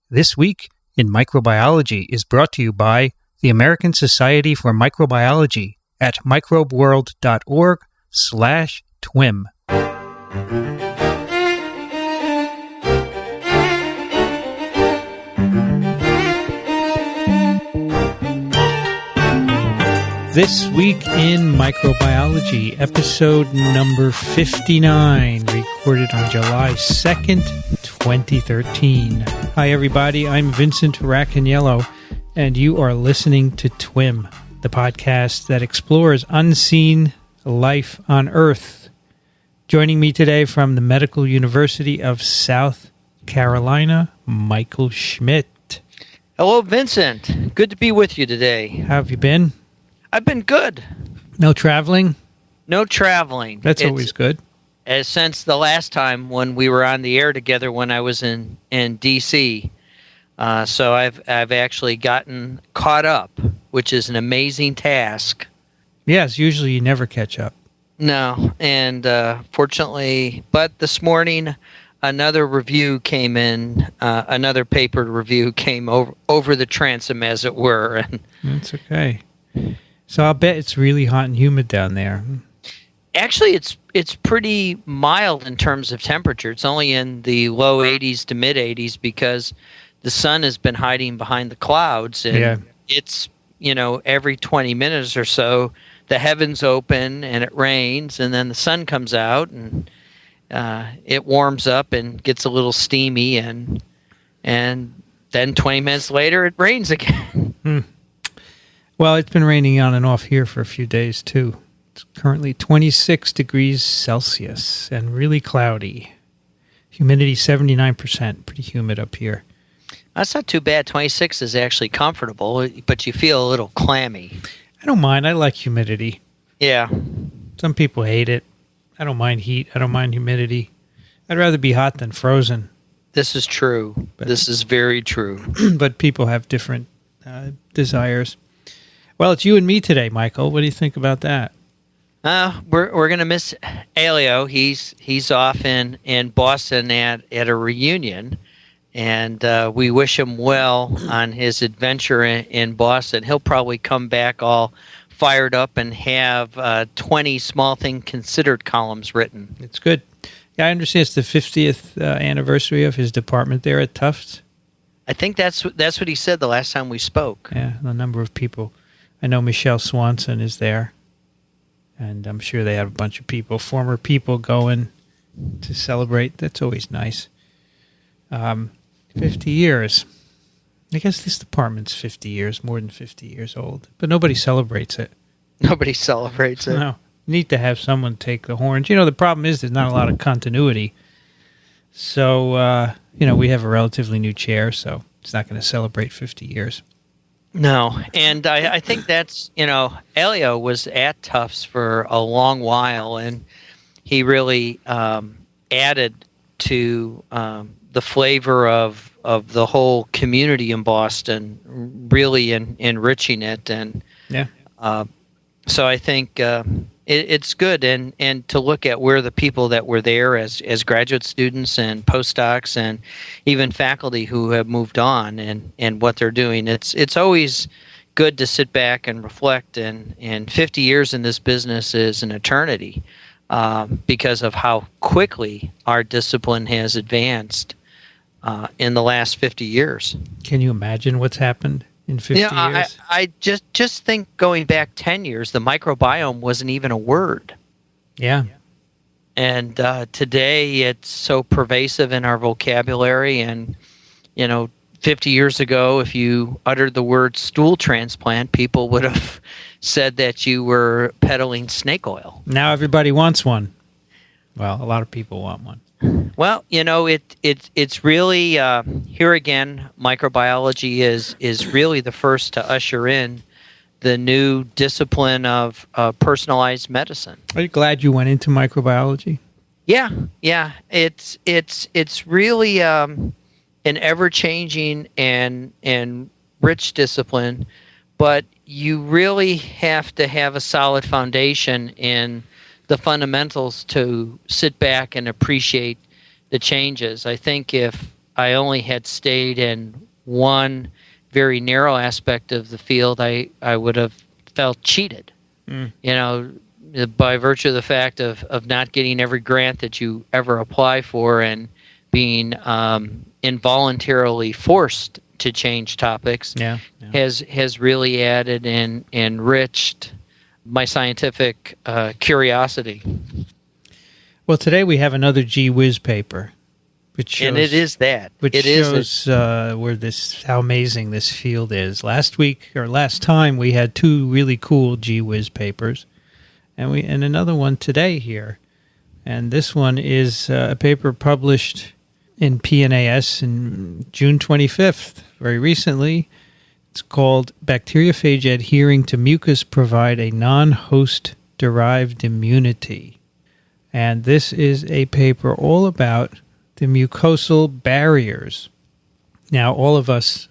This Week in Microbiology is brought to you by the American Society for Microbiology at microbeworld.org/TWiM. This Week in Microbiology, episode number 59, recorded on July 2nd, 2013. Hi, everybody. I'm Vincent Racaniello, and you are listening to TWiM, the podcast that explores unseen life on Earth. Joining me today from the Medical University of South Carolina, Michael Schmidt. Hello, Vincent. Good to be with you today. How have you been? I've been good. No traveling? No traveling. That's always good. Since the last time when we were on the air together when I was in D.C. So I've actually gotten caught up, which is an amazing task. Yes, usually you never catch up. No, and fortunately, but this morning another review came in, another papered review came over the transom, as it were. And that's okay. So I'll bet it's really hot and humid down there. Actually, it's pretty mild in terms of temperature. It's only in the low 80s to mid 80s because the sun has been hiding behind the clouds, and it's, every 20 minutes or so the heavens open and it rains, and then the sun comes out and it warms up and gets a little steamy, and then 20 minutes later it rains again. Well, it's been raining on and off here for a few days, too. It's currently 26 degrees Celsius and really cloudy. Humidity 79%, pretty humid up here. That's not too bad. 26 is actually comfortable, but you feel a little clammy. I don't mind. I like humidity. Yeah. Some people hate it. I don't mind heat. I don't mind humidity. I'd rather be hot than frozen. This is true. This is very true. But people have different desires. Well, it's you and me today, Michael. What do you think about that? We're going to miss Elio. He's off in Boston at a reunion, and we wish him well on his adventure in Boston. He'll probably come back all fired up and have 20 Small Thing Considered columns written. It's good. Yeah, I understand it's the 50th anniversary of his department there at Tufts. I think that's what he said the last time we spoke. Yeah, a number of people. I know Michelle Swanson is there, and I'm sure they have a bunch of people, former people, going to celebrate. That's always nice. 50 years. I guess this department's 50 years, more than 50 years old, but nobody celebrates it. Nobody celebrates it. No. Need to have someone take the horns. The problem is there's not a lot of continuity. So, we have a relatively new chair, so it's not going to celebrate 50 years. No, and I think that's, Elio was at Tufts for a long while, and he really added to the flavor of the to community in Boston, really enriching it. And so I think it's good, and to look at where the people that were there as graduate students and postdocs and even faculty who have moved on and what they're doing. It's always good to sit back and reflect, and 50 years in this business is an eternity because of how quickly our discipline has advanced in the last 50 years. Can you imagine what's happened in 50 years? I just think going back 10 years, the microbiome wasn't even a word. Yeah. And today it's so pervasive in our vocabulary. And, 50 years ago, if you uttered the word stool transplant, people would have said that you were peddling snake oil. Now everybody wants one. Well, a lot of people want one. Well, it's really here again. Microbiology is really the first to usher in the new discipline of personalized medicine. Are you glad you went into microbiology? Yeah. It's really an ever-changing and rich discipline, but you really have to have a solid foundation in the fundamentals to sit back and appreciate the changes. I think if I only had stayed in one very narrow aspect of the field, I would have felt cheated. You know, by virtue of the fact of not getting every grant that you ever apply for and being involuntarily forced to change topics, has really added and enriched my scientific curiosity. Well, today we have another Gee Whiz paper, which shows, and it is that. Which it shows how amazing this field is. Last time we had two really cool Gee Whiz papers, and another one today here. And this one is a paper published in PNAS in June 25th, very recently. It's called Bacteriophage Adhering to Mucus Provide a Non-Host Derived Immunity. And this is a paper all about the mucosal barriers. Now, all of us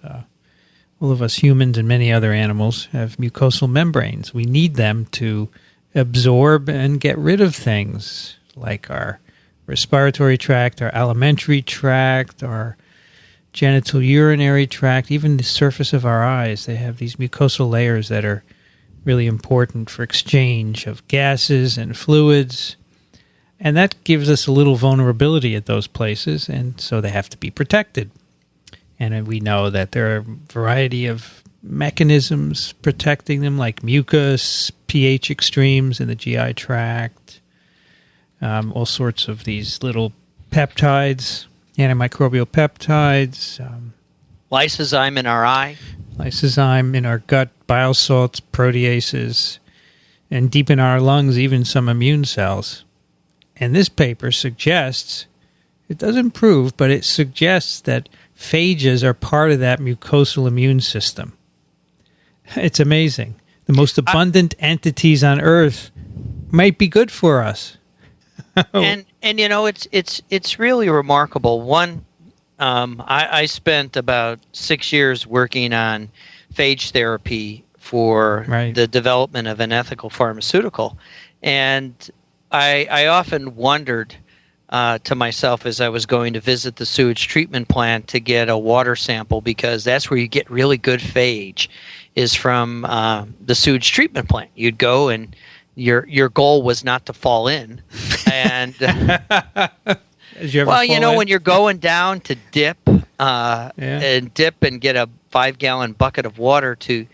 humans and many other animals have mucosal membranes. We need them to absorb and get rid of things like our respiratory tract, our alimentary tract, our genital urinary tract, even the surface of our eyes. They have these mucosal layers that are really important for exchange of gases and fluids. And that gives us a little vulnerability at those places, and so they have to be protected. And we know that there are a variety of mechanisms protecting them, like mucus, pH extremes in the GI tract, all sorts of these little peptides, antimicrobial peptides. Lysozyme in our eye. Lysozyme in our gut, bile salts, proteases, and deep in our lungs, even some immune cells. And this paper suggests, it doesn't prove, but it suggests that phages are part of that mucosal immune system. It's amazing. The most abundant entities on Earth might be good for us. and you know, it's really remarkable. One, I spent about 6 years working on phage therapy for the development of an ethical pharmaceutical, and I often wondered to myself as I was going to visit the sewage treatment plant to get a water sample, because that's where you get really good phage, is from the sewage treatment plant. You'd go and your goal was not to fall in. And when you're going down to dip and get a 5-gallon bucket of water to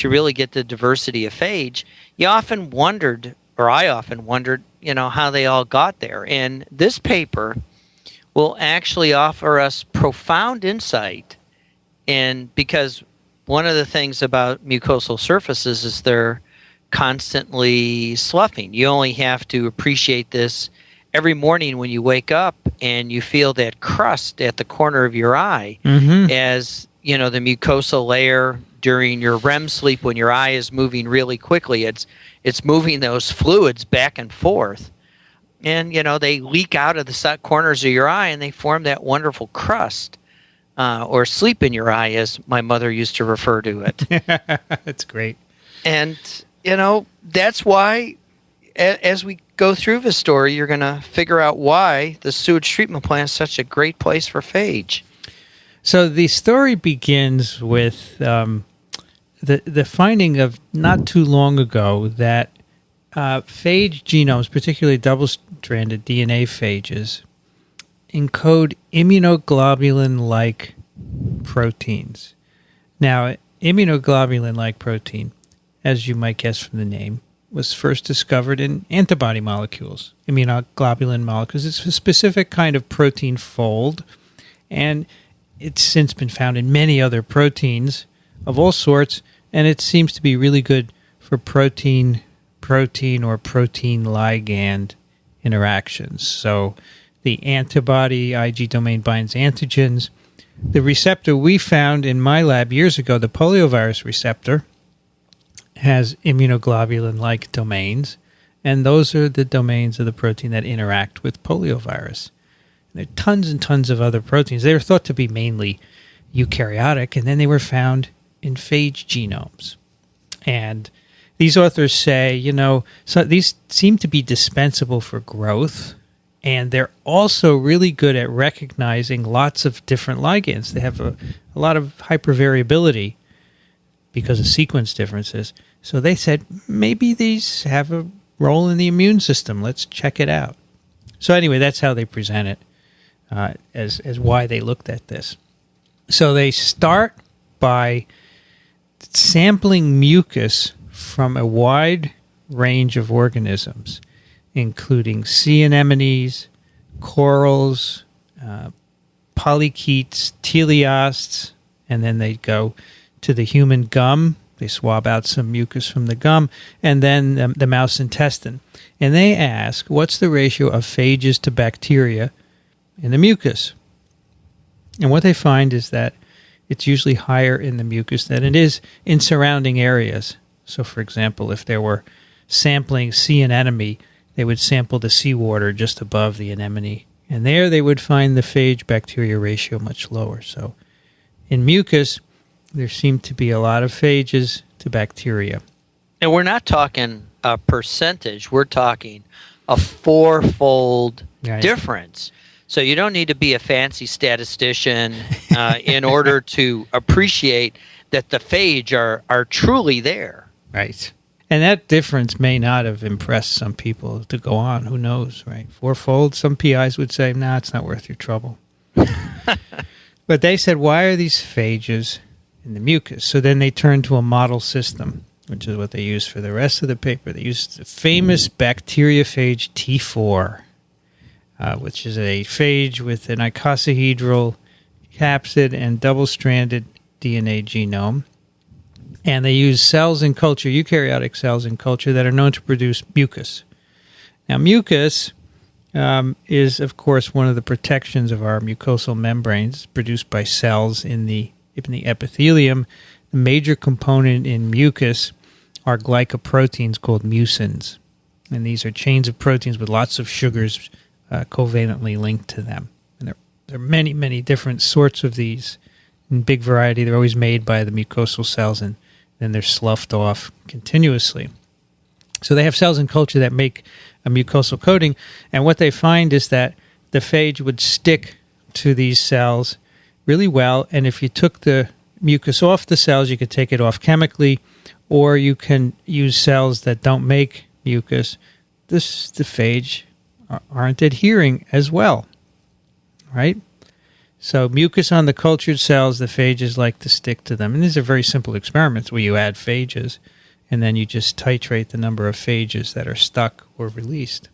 really get the diversity of phage, I often wondered, how they all got there. And this paper will actually offer us profound insight. And because one of the things about mucosal surfaces is they're constantly sloughing. You only have to appreciate this every morning when you wake up and you feel that crust at the corner of your eye, as the mucosal layer during your REM sleep, when your eye is moving really quickly, it's moving those fluids back and forth. And, they leak out of the corners of your eye and they form that wonderful crust, or sleep in your eye, as my mother used to refer to it. That's great. And, that's why, as we go through the story, you're going to figure out why the sewage treatment plant is such a great place for phage. So the story begins with the finding of not too long ago that phage genomes, particularly double-stranded DNA phages, encode immunoglobulin-like proteins. Now, immunoglobulin-like protein, as you might guess from the name, was first discovered in antibody molecules, immunoglobulin molecules. It's a specific kind of protein fold, and it's since been found in many other proteins of all sorts, and it seems to be really good for protein or protein ligand interactions. So the antibody Ig domain binds antigens. The receptor we found in my lab years ago, the poliovirus receptor, has immunoglobulin-like domains, and those are the domains of the protein that interact with poliovirus. And there are tons and tons of other proteins. They were thought to be mainly eukaryotic, and then they were found in phage genomes. And these authors say, so these seem to be dispensable for growth And they're also really good at recognizing lots of different ligands. They have a lot of hypervariability because of sequence differences. So they said, maybe these have a role in the immune system. Let's check it out. So anyway, that's how they present it as why they looked at this. So they start by sampling mucus from a wide range of organisms, including sea anemones, corals, polychaetes, teleosts, and then they go to the human gum. They swab out some mucus from the gum, and then the mouse intestine. And they ask, what's the ratio of phages to bacteria in the mucus? And what they find is that it's usually higher in the mucus than it is in surrounding areas. So, for example, if there were sampling sea anemone, they would sample the seawater just above the anemone. And there they would find the phage bacteria ratio much lower. So in mucus, there seem to be a lot of phages to bacteria. And we're not talking a percentage. We're talking a fourfold difference. So you don't need to be a fancy statistician in order to appreciate that the phage are truly there. Right. And that difference may not have impressed some people to go on. Who knows, right? Fourfold, some PIs would say, nah, it's not worth your trouble. But they said, why are these phages in the mucus? So then they turned to a model system, which is what they used for the rest of the paper. They used the famous bacteriophage T4, which is a phage with an icosahedral capsid and double-stranded DNA genome. And they use cells in culture, eukaryotic cells in culture, that are known to produce mucus. Now, mucus is, of course, one of the protections of our mucosal membranes produced by cells in the epithelium. The major component in mucus are glycoproteins called mucins. And these are chains of proteins with lots of sugars covalently linked to them. And there are many, many different sorts of these in big variety. They're always made by the mucosal cells, and then they're sloughed off continuously. So they have cells in culture that make a mucosal coating, and what they find is that the phage would stick to these cells really well, and if you took the mucus off the cells, you could take it off chemically, or you can use cells that don't make mucus. The phage aren't adhering as well, right? So mucus on the cultured cells, the phages like to stick to them. And these are very simple experiments where you add phages, and then you just titrate the number of phages that are stuck or released.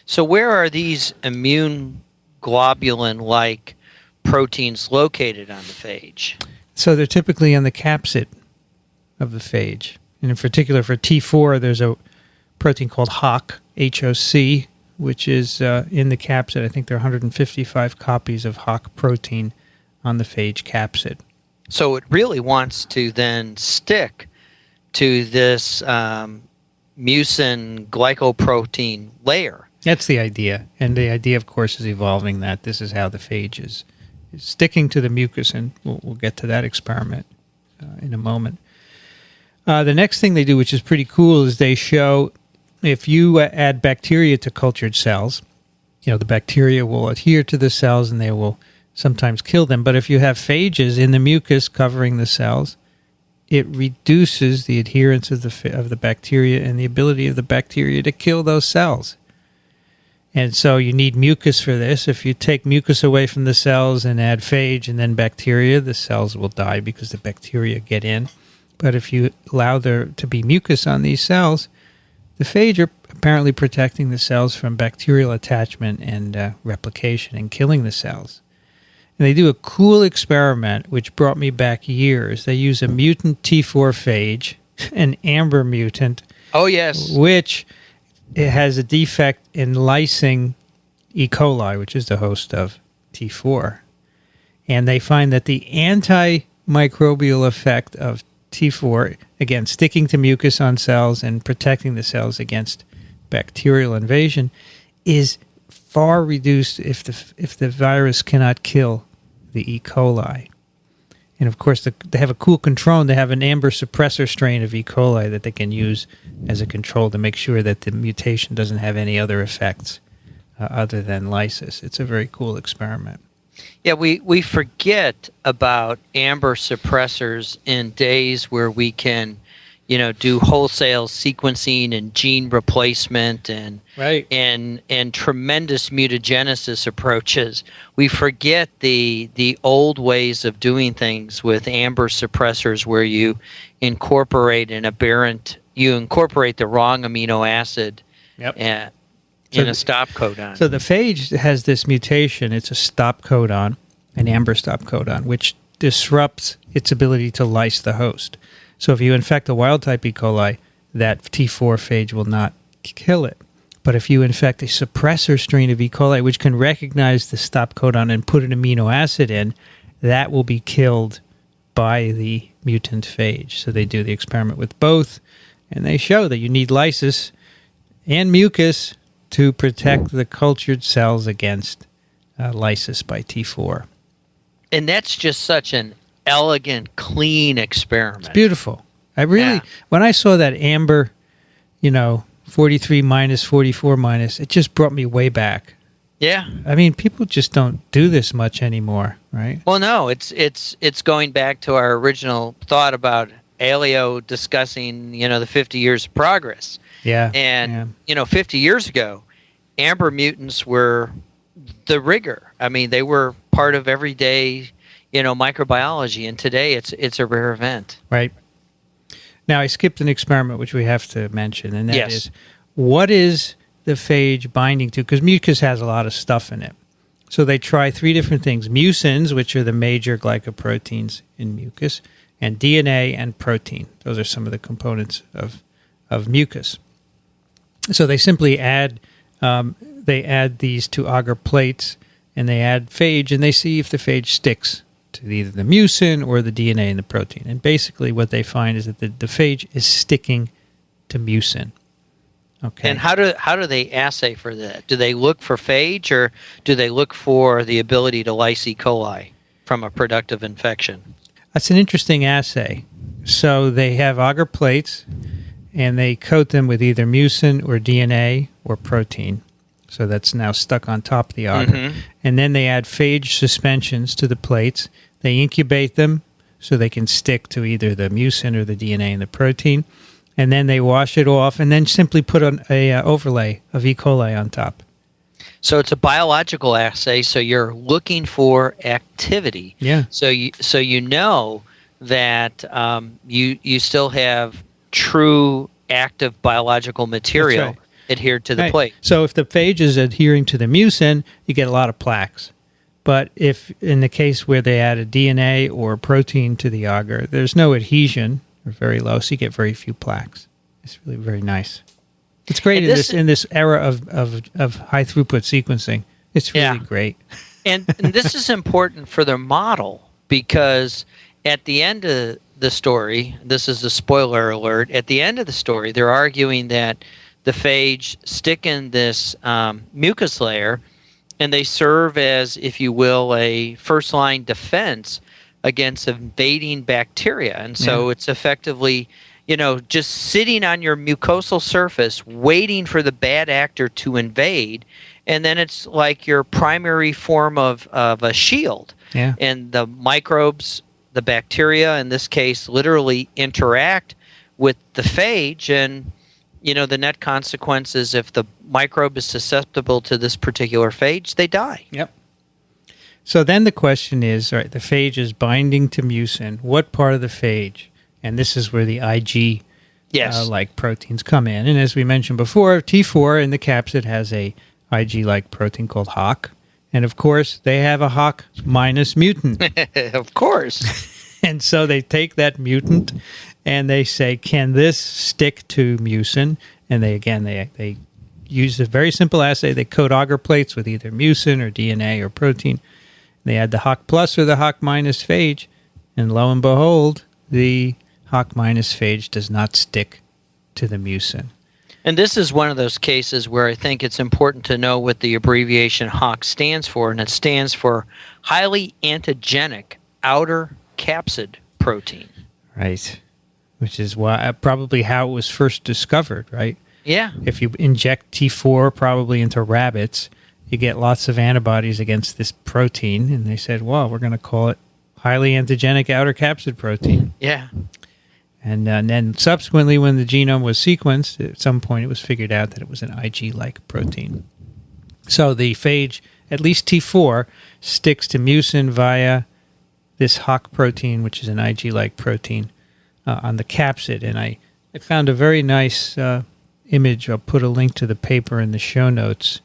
So where are these immune globulin-like proteins located on the phage? So they're typically on the capsid of the phage. And in particular for T4, there's a protein called HOC, H-O-C, which is in the capsid. I think there are 155 copies of HOC protein on the phage capsid. So it really wants to then stick to this mucin glycoprotein layer. That's the idea. And the idea, of course, is evolving that. This is how the phage is sticking to the mucus, and we'll get to that experiment in a moment. The next thing they do, which is pretty cool, is they show if you add bacteria to cultured cells, the bacteria will adhere to the cells and they will sometimes kill them. But if you have phages in the mucus covering the cells, it reduces the adherence of the bacteria and the ability of the bacteria to kill those cells. And so you need mucus for this. If you take mucus away from the cells and add phage and then bacteria, the cells will die because the bacteria get in. But if you allow there to be mucus on these cells, the phage are apparently protecting the cells from bacterial attachment and replication and killing the cells. And they do a cool experiment, which brought me back years. They use a mutant T4 phage, an amber mutant. Oh, yes. Which it has a defect in lysing E. coli, which is the host of T4. And they find that the antimicrobial effect of T4, again, sticking to mucus on cells and protecting the cells against bacterial invasion, is far reduced if the virus cannot kill the E. coli. And of course, they have a cool control. They have an amber suppressor strain of E. coli that they can use as a control to make sure that the mutation doesn't have any other effects other than lysis. It's a very cool experiment. Yeah, we forget about amber suppressors in days where we can, do wholesale sequencing and gene replacement and Right. and tremendous mutagenesis approaches. We forget the old ways of doing things with amber suppressors, where you incorporate the wrong amino acid. Yep. In a stop codon. So the phage has this mutation. It's a stop codon, an amber stop codon, which disrupts its ability to lyse the host. So if you infect a wild-type E. coli, that T4 phage will not kill it. But if you infect a suppressor strain of E. coli, which can recognize the stop codon and put an amino acid in, that will be killed by the mutant phage. So they do the experiment with both, and they show that you need lysis and mucus to protect the cultured cells against lysis by T4. And that's just such an elegant, clean experiment. It's beautiful. When I saw that amber, 43 minus, 44 minus, it just brought me way back. Yeah. I mean, people just don't do this much anymore, right? Well, no, it's going back to our original thought about Aleo discussing, the 50 years of progress. Yeah. And, 50 years ago, amber mutants were the rigor. I mean, they were part of everyday, microbiology. And today it's a rare event. Right. Now, I skipped an experiment which we have to mention, and that is, Yes. what is the phage binding to? Because mucus has a lot of stuff in it. So they try 3 different things: mucins, which are the major glycoproteins in mucus, and DNA and protein. Those are some of the components of mucus. So they simply add these to agar plates, and they add phage, and they see if the phage sticks to either the mucin or the DNA and the protein. And basically what they find is that the phage is sticking to mucin. Okay. And how do they assay for that? Do they look for phage, or do they look for the ability to lyse E. coli from a productive infection? That's an interesting assay. So they have agar plates, and they coat them with either mucin or DNA or protein. So that's now stuck on top of the agar. Mm-hmm. And then they add phage suspensions to the plates. They incubate them so they can stick to either the mucin or the DNA and the protein. And then they wash it off and then simply put an overlay of E. coli on top. So it's a biological assay, so you're looking for activity. Yeah. So you know that you still have true active biological material. That's right. Adhered to the plate. So if the phage is adhering to the mucin, you get a lot of plaques. But if in the case where they add a DNA or protein to the agar, there's no adhesion, or very low, so you get very few plaques. It's really very nice. It's great in this era of high throughput sequencing. It's really great. And this is important for their model, because at the end of the story, this is a spoiler alert, at the end of the story, they're arguing that the phage stick in this mucus layer, and they serve as, if you will, a first-line defense against invading bacteria. And so it's effectively, just sitting on your mucosal surface, waiting for the bad actor to invade, and then it's like your primary form of a shield. Yeah. And the microbes, the bacteria in this case, literally interact with the phage, and the net consequence is if the microbe is susceptible to this particular phage, they die. Yep. So then the question is, all right, the phage is binding to mucin. What part of the phage? And this is where the IG like proteins come in. And as we mentioned before, T4 in the capsid has a IG-like protein called HOC. And of course, they have a HOC minus mutant. Of course. And so they take that mutant and they say, can this stick to mucin? And they use a very simple assay. They coat agar plates with either mucin or DNA or protein. They add the HOC plus or the HOC minus phage, and lo and behold, the HOC minus phage does not stick to the mucin. And this is one of those cases where I think it's important to know what the abbreviation HOC stands for, and it stands for highly antigenic outer capsid protein. Right. Which is probably how it was first discovered, right? Yeah. If you inject T4 probably into rabbits, you get lots of antibodies against this protein, and they said, well, we're going to call it highly antigenic outer capsid protein. Yeah. And then subsequently, when the genome was sequenced, at some point it was figured out that it was an Ig-like protein. So the phage, at least T4, sticks to mucin via this Hock protein, which is an Ig-like protein, on the capsid. And I found a very nice image. I'll put a link to the paper in the show notes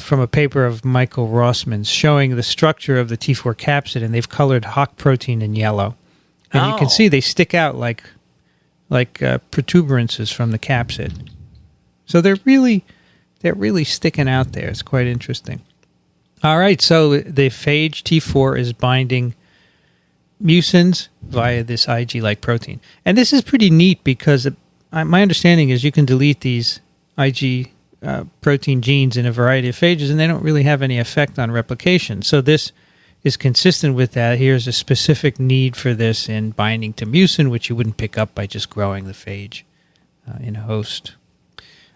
from a paper of Michael Rossman's showing the structure of the T4 capsid, and they've colored Hock protein in yellow. And you can see they stick out like protuberances from the capsid. So they're really sticking out there. It's quite interesting. All right, so the phage T4 is binding mucins via this Ig-like protein. And this is pretty neat because my understanding is you can delete these Ig protein genes in a variety of phages, and they don't really have any effect on replication. So this is consistent with that. Here's a specific need for this in binding to mucin, which you wouldn't pick up by just growing the phage in a host.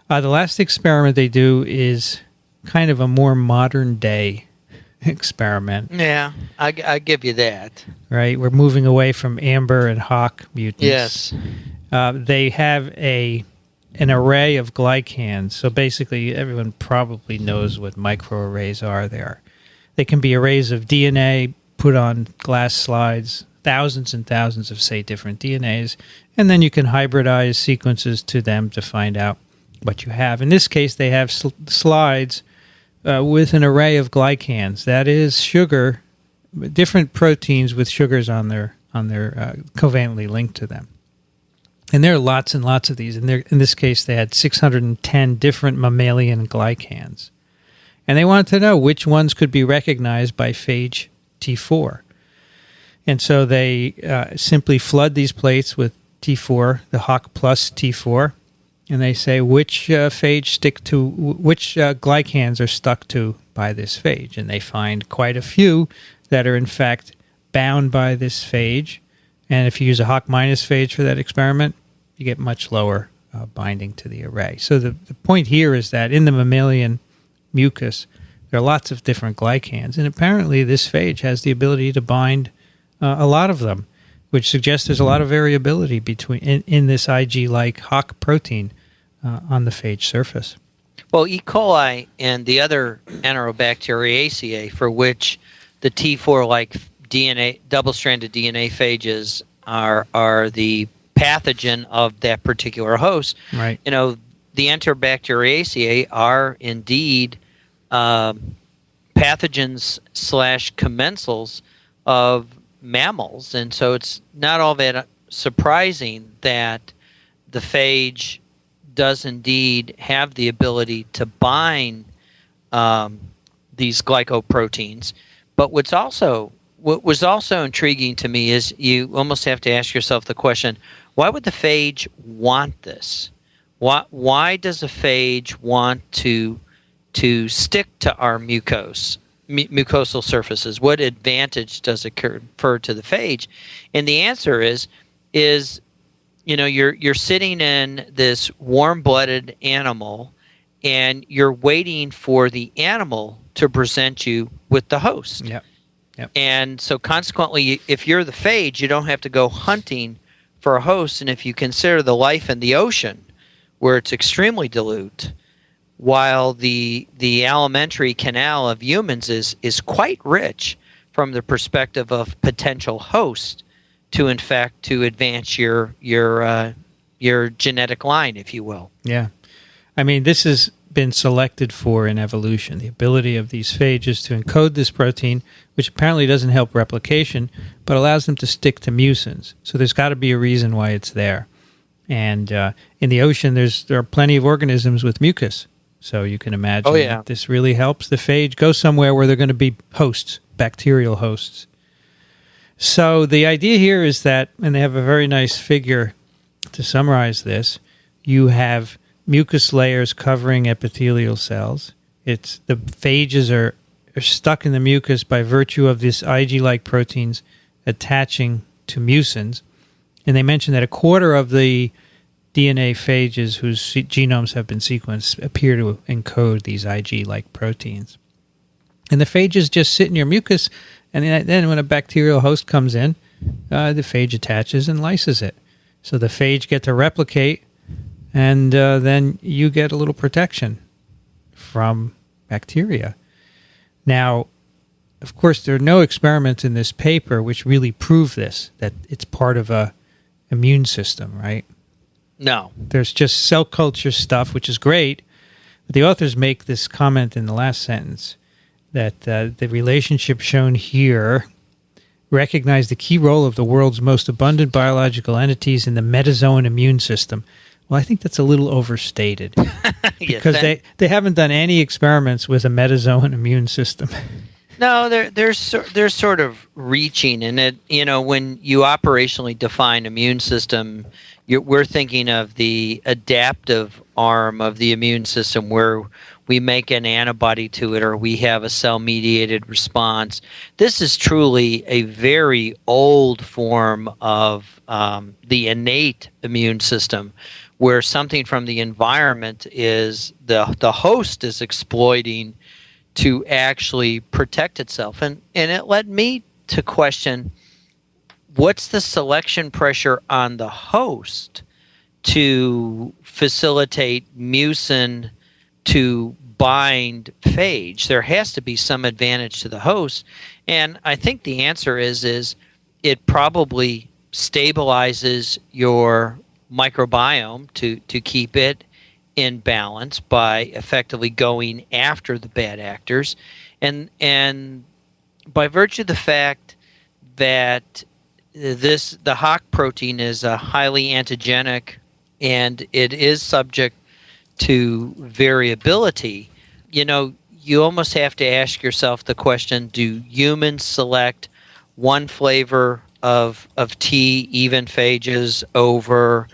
The last experiment they do is kind of a more modern day experiment. Yeah, I give you that. Right? We're moving away from amber and Hock mutants. Yes. They have an array of glycans. So basically, everyone probably knows what microarrays are there. They can be arrays of DNA put on glass slides, thousands and thousands of, say, different DNAs, and then you can hybridize sequences to them to find out what you have. In this case, they have slides with an array of glycans. That is sugar, different proteins with sugars on their covalently linked to them. And there are lots and lots of these. In this case, they had 610 different mammalian glycans. And they wanted to know which ones could be recognized by phage T4. And so they simply flood these plates with T4, the Hock plus T4, and they say which which glycans are stuck to by this phage. And they find quite a few that are in fact bound by this phage. And if you use a Hock minus phage for that experiment, you get much lower binding to the array. So the point here is that in the mammalian mucus, there are lots of different glycans, and apparently this phage has the ability to bind a lot of them, which suggests there's a lot of variability in this Ig-like Hock protein on the phage surface. Well, E. coli and the other Enterobacteriaceae, for which the T4-like DNA, double-stranded DNA phages are the pathogen of that particular host. Right. You know, the Enterobacteriaceae are indeed pathogens / commensals of mammals, and so it's not all that surprising that the phage does indeed have the ability to bind these glycoproteins. But what was also intriguing to me is you almost have to ask yourself the question, why would the phage want this? Why does a phage want to stick to our mucosal surfaces? What advantage does it confer to the phage? And the answer is you're sitting in this warm-blooded animal, and you're waiting for the animal to present you with the host. Yep. And so consequently, if you're the phage, you don't have to go hunting for a host. And if you consider the life in the ocean, where it's extremely dilute, while the alimentary canal of humans is quite rich from the perspective of potential host to advance your genetic line, if you will. Yeah. I mean, this has been selected for in evolution, the ability of these phages to encode this protein, which apparently doesn't help replication, but allows them to stick to mucins. So there's got to be a reason why it's there. And in the ocean, there are plenty of organisms with mucus. So you can imagine that this really helps the phage go somewhere where they're going to be hosts, bacterial hosts. So the idea here is that, and they have a very nice figure to summarize this, you have mucus layers covering epithelial cells. The phages are stuck in the mucus by virtue of this Ig-like proteins attaching to mucins. And they mentioned that a quarter of the DNA phages whose genomes have been sequenced appear to encode these Ig-like proteins. And the phages just sit in your mucus, and then when a bacterial host comes in, the phage attaches and lyses it. So the phage get to replicate, and then you get a little protection from bacteria. Now, of course, there are no experiments in this paper which really prove this, that it's part of a immune system, right? No. There's just cell culture stuff, which is great, but the authors make this comment in the last sentence that the relationship shown here recognize the key role of the world's most abundant biological entities in the metazoan immune system. Well, I think that's a little overstated because they haven't done any experiments with a metazoan immune system. No, they're sort of reaching, and it, when you operationally define immune system, we're thinking of the adaptive arm of the immune system where we make an antibody to it or we have a cell-mediated response. This is truly a very old form of the innate immune system, where something from the environment is the host is exploiting to actually protect itself. And it led me to question, what's the selection pressure on the host to facilitate mucin to bind phage? There has to be some advantage to the host. And I think the answer is it probably stabilizes your microbiome to keep it in balance by effectively going after the bad actors. And by virtue of the fact that the Hock protein is a highly antigenic and it is subject to variability, you almost have to ask yourself the question, do humans select one flavor of tea, even phages, over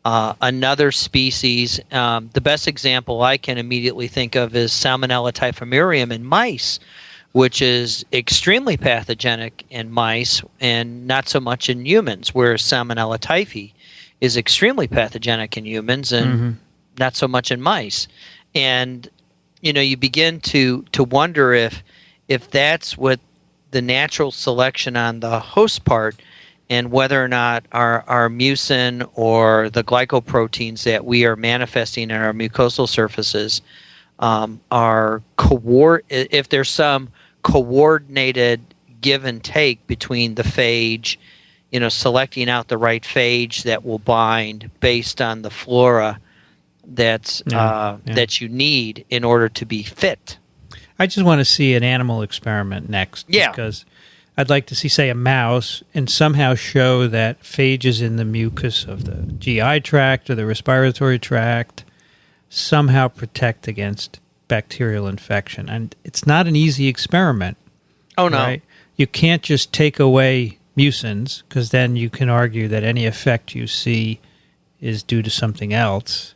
another species? The best example I can immediately think of is Salmonella typhimurium in mice, which is extremely pathogenic in mice and not so much in humans, whereas Salmonella typhi is extremely pathogenic in humans and not so much in mice. And you begin to wonder if that's what the natural selection on the host part, and whether or not our mucin or the glycoproteins that we are manifesting in our mucosal surfaces if there's some coordinated give and take between the phage, selecting out the right phage that will bind based on the flora that you need in order to be fit. I just want to see an animal experiment next. Yeah. Because I'd like to see, say, a mouse and somehow show that phages in the mucus of the GI tract or the respiratory tract somehow protect against bacterial infection. And it's not an easy experiment. Oh, no. Right? You can't just take away mucins, because then you can argue that any effect you see is due to something else.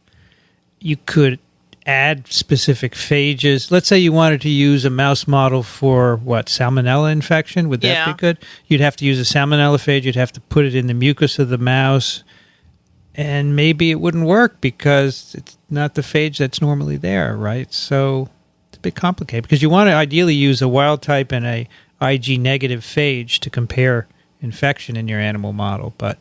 You could add specific phages. Let's say you wanted to use a mouse model for, salmonella infection. Would that be good? You'd have to use a salmonella phage. You'd have to put it in the mucus of the mouse. And maybe it wouldn't work because it's not the phage that's normally there, right? So it's a bit complicated because you want to ideally use a wild type and a Ig negative phage to compare infection in your animal model. But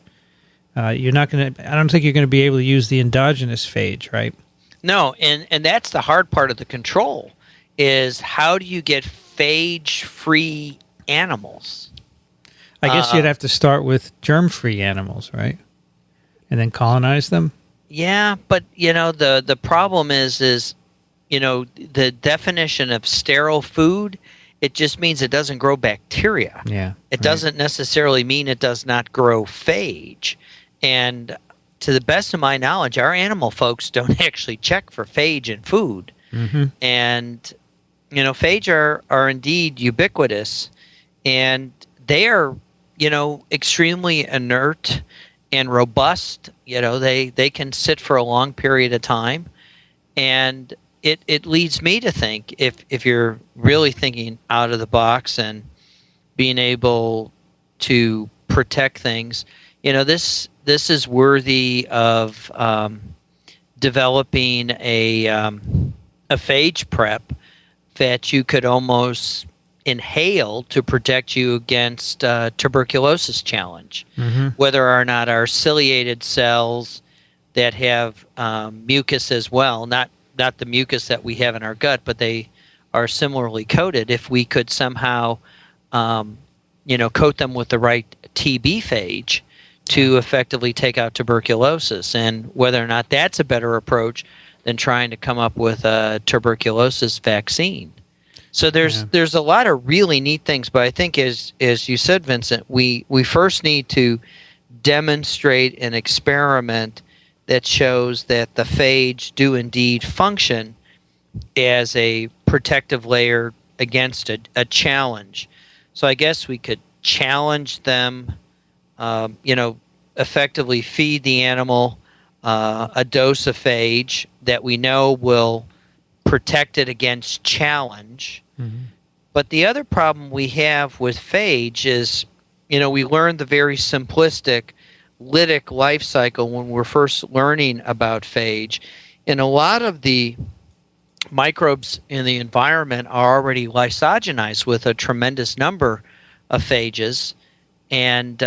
you're not going to, I don't think you're going to be able to use the endogenous phage, right? No, and that's the hard part of the control, is how do you get phage-free animals? I guess you'd have to start with germ-free animals, right? And then colonize them? Yeah, but, the problem is, the definition of sterile food, it just means it doesn't grow bacteria. Yeah. It doesn't necessarily mean it does not grow phage. And to the best of my knowledge, our animal folks don't actually check for phage in food. Mm-hmm. And, phage are indeed ubiquitous, and they are, extremely inert and robust. They can sit for a long period of time. And it leads me to think, if you're really thinking out of the box and being able to protect things, this is worthy of developing a phage prep that you could almost inhale to protect you against tuberculosis challenge. Whether or not our ciliated cells that have mucus as well, not the mucus that we have in our gut, but they are similarly coated. If we could somehow, coat them with the right TB phage to effectively take out tuberculosis, and whether or not that's a better approach than trying to come up with a tuberculosis vaccine. So there's a lot of really neat things, but I think as you said, Vincent, we first need to demonstrate an experiment that shows that the phage do indeed function as a protective layer against a challenge. So I guess we could challenge them, effectively feed the animal a dose of phage that we know will protect it against challenge. But the other problem we have with phage is, we learned the very simplistic lytic life cycle when we're first learning about phage. And a lot of the microbes in the environment are already lysogenized with a tremendous number of phages, and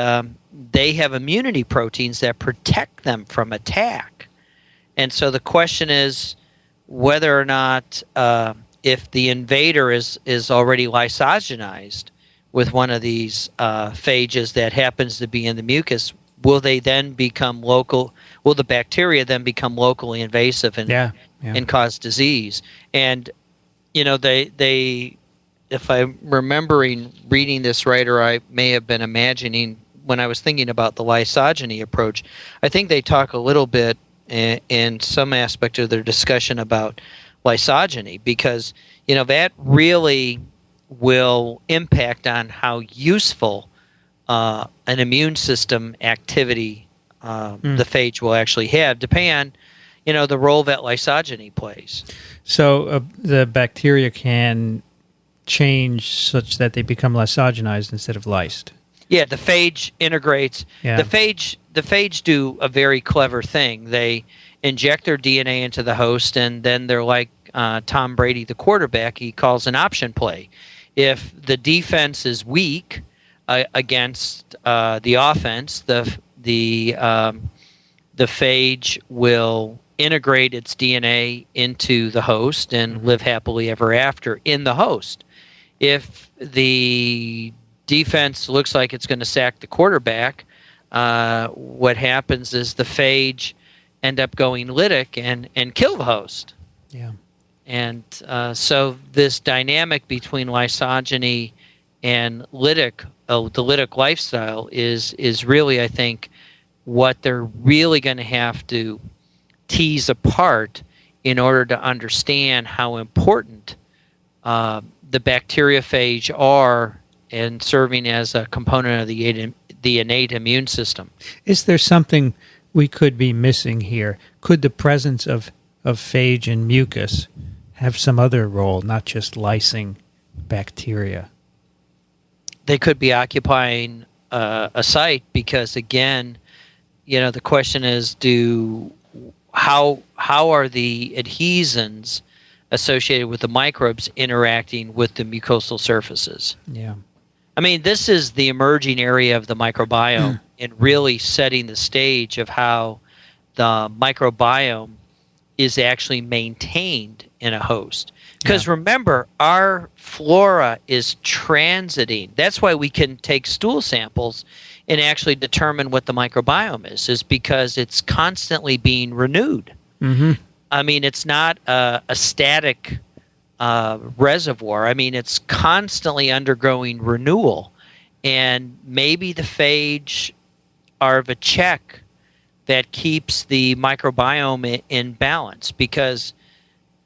they have immunity proteins that protect them from attack. And so the question is whether or not if the invader is already lysogenized with one of these phages that happens to be in the mucus, will they then become local? Will the bacteria then become locally invasive and cause disease? And they, if I'm remembering reading this right, or I may have been imagining when I was thinking about the lysogeny approach, I think they talk a little bit in some aspect of their discussion about lysogeny, because that really will impact on how useful an immune system activity the phage will actually have, depending on the role that lysogeny plays. So the bacteria can change such that they become lysogenized instead of lysed. Yeah, the phage integrates. Yeah. The phage do a very clever thing. They inject their DNA into the host, and then they're like Tom Brady, the quarterback. He calls an option play. If the defense is weak against the offense, the phage will integrate its DNA into the host and live happily ever after in the host. If the defense looks like it's going to sack the quarterback, what happens is the phage end up going lytic and kill the host. Yeah. And so this dynamic between lysogeny and lytic, the lytic lifestyle is really, I think, what they're really going to have to tease apart in order to understand how important the bacteriophage are in serving as a component of the innate immune system. Is there something we could be missing here? Could the presence of phage in mucus have some other role, not just lysing bacteria? They could be occupying a site because, again, the question is, how are the adhesins associated with the microbes interacting with the mucosal surfaces? Yeah. I mean, this is the emerging area of the microbiome and really setting the stage of how the microbiome is actually maintained in a host. Because remember, our flora is transiting. That's why we can take stool samples and actually determine what the microbiome is because it's constantly being renewed. Mm-hmm. I mean, it's not a static reservoir. I mean, it's constantly undergoing renewal. And maybe the phage are the check that keeps the microbiome in balance because,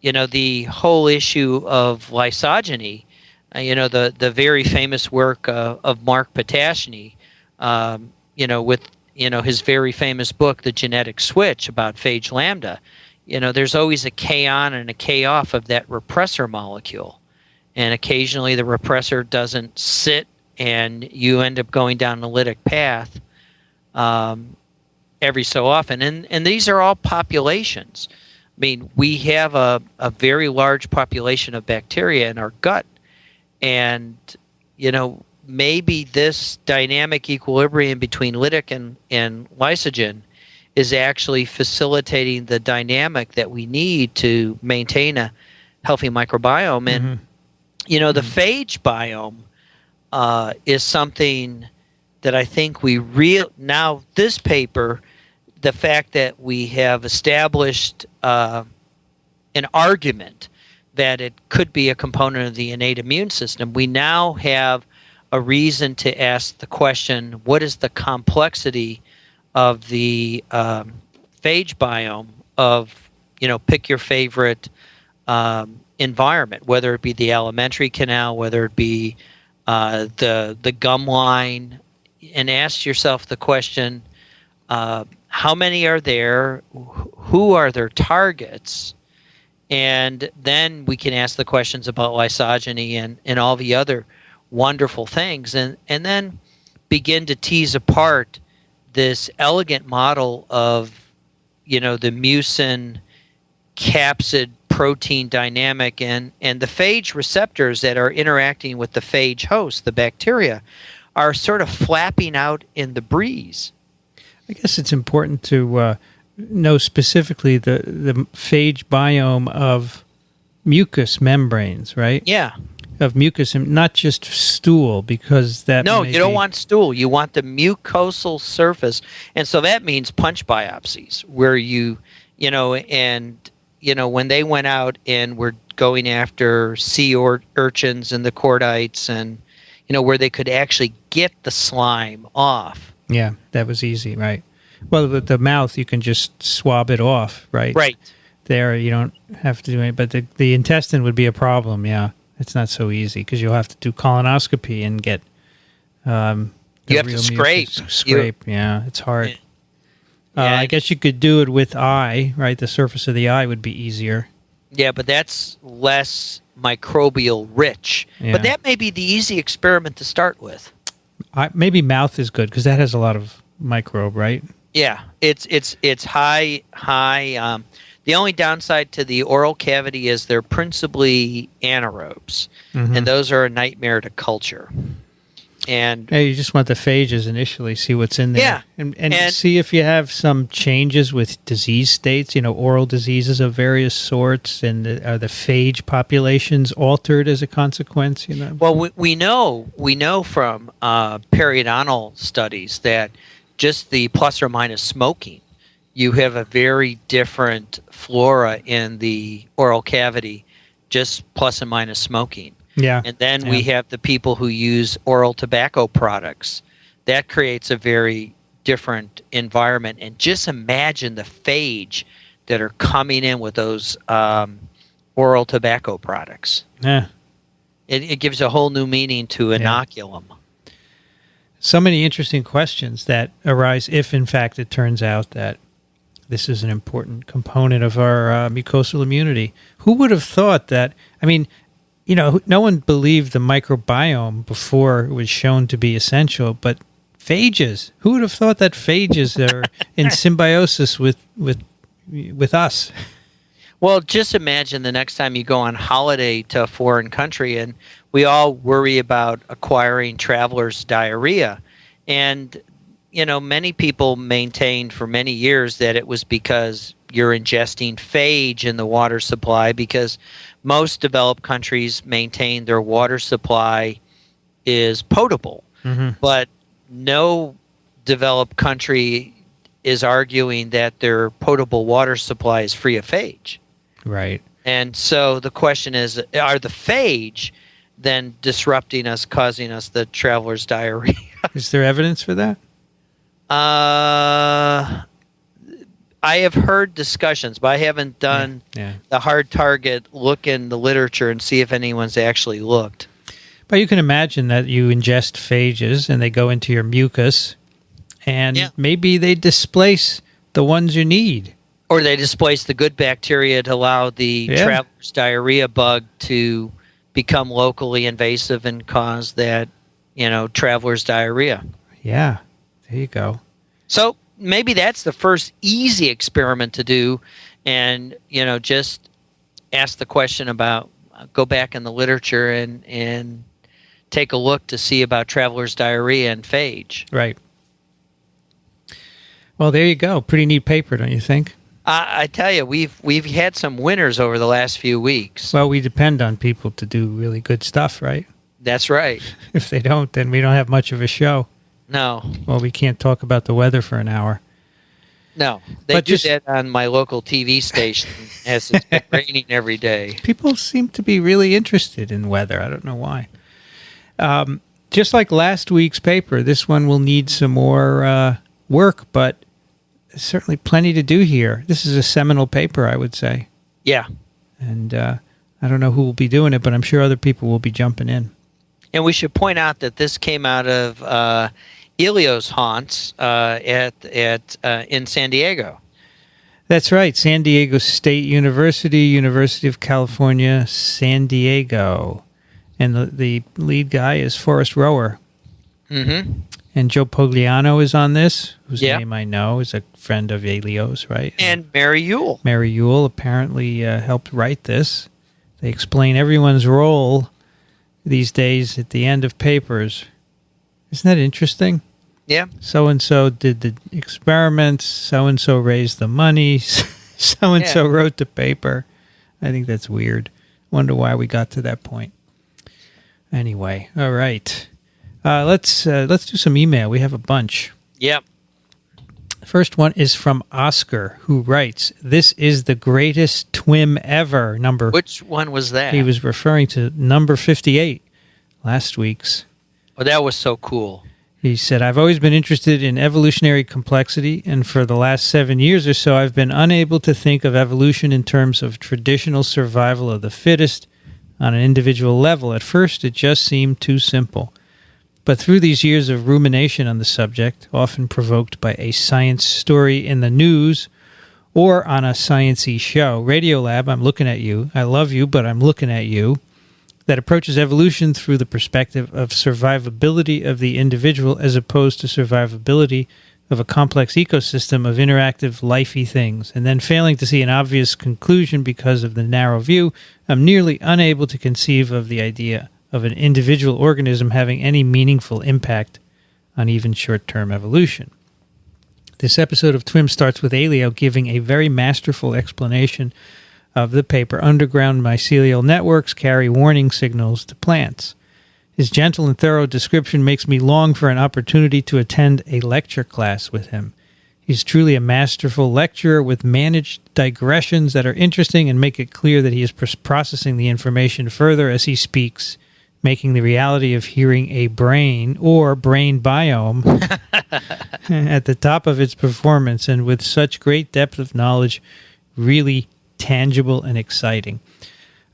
the whole issue of lysogeny, the very famous work of Mark Potashny, with his very famous book, The Genetic Switch, about phage lambda, there's always a K on and a K off of that repressor molecule. And occasionally the repressor doesn't sit and you end up going down the lytic path. every so often. And these are all populations. I mean, we have a very large population of bacteria in our gut. And, maybe this dynamic equilibrium between lytic and lysogen is actually facilitating the dynamic that we need to maintain a healthy microbiome. And, the phage biome is something that I think now this paper, the fact that we have established an argument that it could be a component of the innate immune system, we now have a reason to ask the question, what is the complexity of the phage biome of, pick your favorite environment, whether it be the alimentary canal, whether it be the gum line, and ask yourself the question, how many are there? Who are their targets? And then we can ask the questions about lysogeny and all the other wonderful things, and then begin to tease apart this elegant model of, the mucin capsid protein dynamic and the phage receptors that are interacting with the phage host, the bacteria, are sort of flapping out in the breeze. I guess it's important to know specifically the phage biome of mucous membranes, right? Yeah. Of mucus, and not just stool, because that No, you don't want stool. You want the mucosal surface. And so that means punch biopsies where when they went out and were going after sea urchins and the cordytes and, where they could actually get the slime off. Yeah, that was easy, right? Well, with the mouth, you can just swab it off, right? Right. There, you don't have to do anything, but the intestine would be a problem, yeah. It's not so easy because you'll have to do colonoscopy and get you have to scrape. Yeah, it's hard. Yeah. I guess you could do it with eye, right? The surface of the eye would be easier. Yeah, but that's less microbial rich. Yeah. But that may be the easy experiment to start with. Maybe mouth is good because that has a lot of microbe, right? Yeah, it's high. The only downside to the oral cavity is they're principally anaerobes, and those are a nightmare to culture. And you just want the phages initially, see what's in there, yeah, and see if you have some changes with disease states, oral diseases of various sorts, and are the phage populations altered as a consequence? Well, we know from periodontal studies that just the plus or minus smoking, you have a very different flora in the oral cavity, just plus and minus smoking. Yeah. And then we have the people who use oral tobacco products. That creates a very different environment. And just imagine the phage that are coming in with those oral tobacco products. Yeah. It gives a whole new meaning to inoculum. So many interesting questions that arise if, in fact, it turns out that this is an important component of our mucosal immunity. Who would have thought that? I mean, no one believed the microbiome before it was shown to be essential, but phages. Who would have thought that phages are in symbiosis with us? Well, just imagine the next time you go on holiday to a foreign country, and we all worry about acquiring traveler's diarrhea. And many people maintained for many years that it was because you're ingesting phage in the water supply, because most developed countries maintain their water supply is potable. But no developed country is arguing that their potable water supply is free of phage. Right. And so the question is, are the phage then disrupting us, causing us the traveler's diarrhea? Is there evidence for that? I have heard discussions, but I haven't done the hard target look in the literature and see if anyone's actually looked. But you can imagine that you ingest phages and they go into your mucus, and maybe they displace the ones you need. Or they displace the good bacteria to allow the traveler's diarrhea bug to become locally invasive and cause that, traveler's diarrhea. Yeah, there you go. So maybe that's the first easy experiment to do, and just ask the question about go back in the literature and take a look to see about traveler's diarrhea and phage. Right. Well, there you go. Pretty neat paper, don't you think? I tell you, we've had some winners over the last few weeks. Well, we depend on people to do really good stuff, right? That's right. If they don't, then we don't have much of a show. No. Well, we can't talk about the weather for an hour. No. They do that on my local TV station as it's been raining every day. People seem to be really interested in weather. I don't know why. Just like last week's paper, this one will need some more work, but there's certainly plenty to do here. This is a seminal paper, I would say. Yeah. And I don't know who will be doing it, but I'm sure other people will be jumping in. And we should point out that this came out of Elio's haunts in San Diego. That's right. San Diego State University, University of California, San Diego. And the lead guy is Forrest Rower. Mm-hmm. And Joe Pogliano is on this, whose name I know is a friend of Elio's, right? And Mary Yule. Mary Yule apparently helped write this. They explain everyone's role these days at the end of papers. Isn't that interesting? Yeah. So-and-so did the experiments, so-and-so raised the money, so-and-so wrote the paper. I think that's weird. Wonder why we got to that point. Anyway, all right. Let's do some email. We have a bunch. Yep. First one is from Oscar, who writes, "This is the greatest TWiM ever." Which one was that? He was referring to number 58, last week's. Oh, that was so cool. He said, "I've always been interested in evolutionary complexity, and for the last 7 years or so, I've been unable to think of evolution in terms of traditional survival of the fittest on an individual level. At first, it just seemed too simple. But through these years of rumination on the subject, often provoked by a science story in the news or on a science-y show, Radiolab, I'm looking at you, I love you, but I'm looking at you, that approaches evolution through the perspective of survivability of the individual as opposed to survivability of a complex ecosystem of interactive, lifey things, and then failing to see an obvious conclusion because of the narrow view, I'm nearly unable to conceive of the idea of an individual organism having any meaningful impact on even short-term evolution." This episode of TWiM starts with Elio giving a very masterful explanation of the paper. Underground mycelial networks carry warning signals to plants. His gentle and thorough description makes me long for an opportunity to attend a lecture class with him. He's truly a masterful lecturer with managed digressions that are interesting and make it clear that he is processing the information further as he speaks, making the reality of hearing a brain or brain biome at the top of its performance, and with such great depth of knowledge, really tangible and exciting.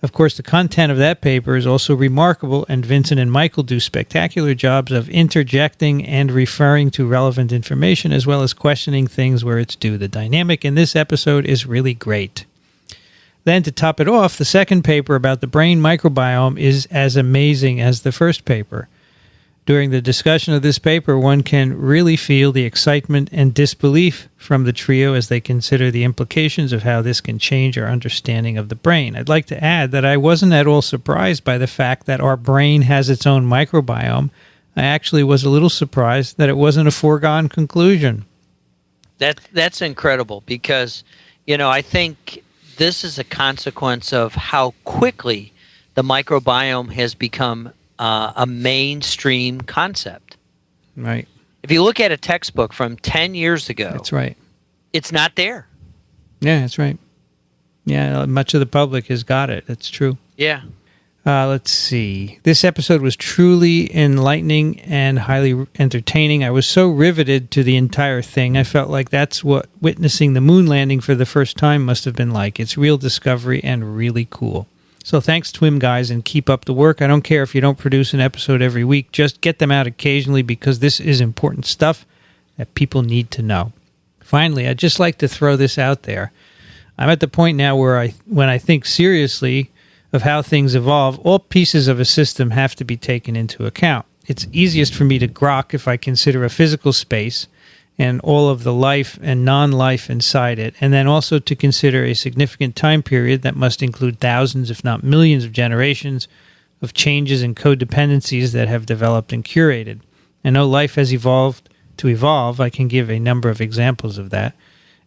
Of course, the content of that paper is also remarkable, and Vincent and Michael do spectacular jobs of interjecting and referring to relevant information, as well as questioning things where it's due. The dynamic in this episode is really great. Then, to top it off, the second paper about the brain microbiome is as amazing as the first paper. During the discussion of this paper, one can really feel the excitement and disbelief from the trio as they consider the implications of how this can change our understanding of the brain. I'd like to add that I wasn't at all surprised by the fact that our brain has its own microbiome. I actually was a little surprised that it wasn't a foregone conclusion. That's incredible because, I think this is a consequence of how quickly the microbiome has become a mainstream concept. Right. If you look at a textbook from 10 years ago, that's right. It's not there. Yeah, that's right. Yeah, much of the public has got it. That's true. Yeah. Let's see. This episode was truly enlightening and highly entertaining. I was so riveted to the entire thing. I felt like that's what witnessing the moon landing for the first time must have been like. It's real discovery and really cool. So thanks, TWiM guys, and keep up the work. I don't care if you don't produce an episode every week. Just get them out occasionally because this is important stuff that people need to know. Finally, I'd just like to throw this out there. I'm at the point now where when I think seriously of how things evolve, all pieces of a system have to be taken into account. It's easiest for me to grok if I consider a physical space and all of the life and non-life inside it, and then also to consider a significant time period that must include thousands, if not millions, of generations of changes and codependencies that have developed and curated. I know life has evolved to evolve. I can give a number of examples of that.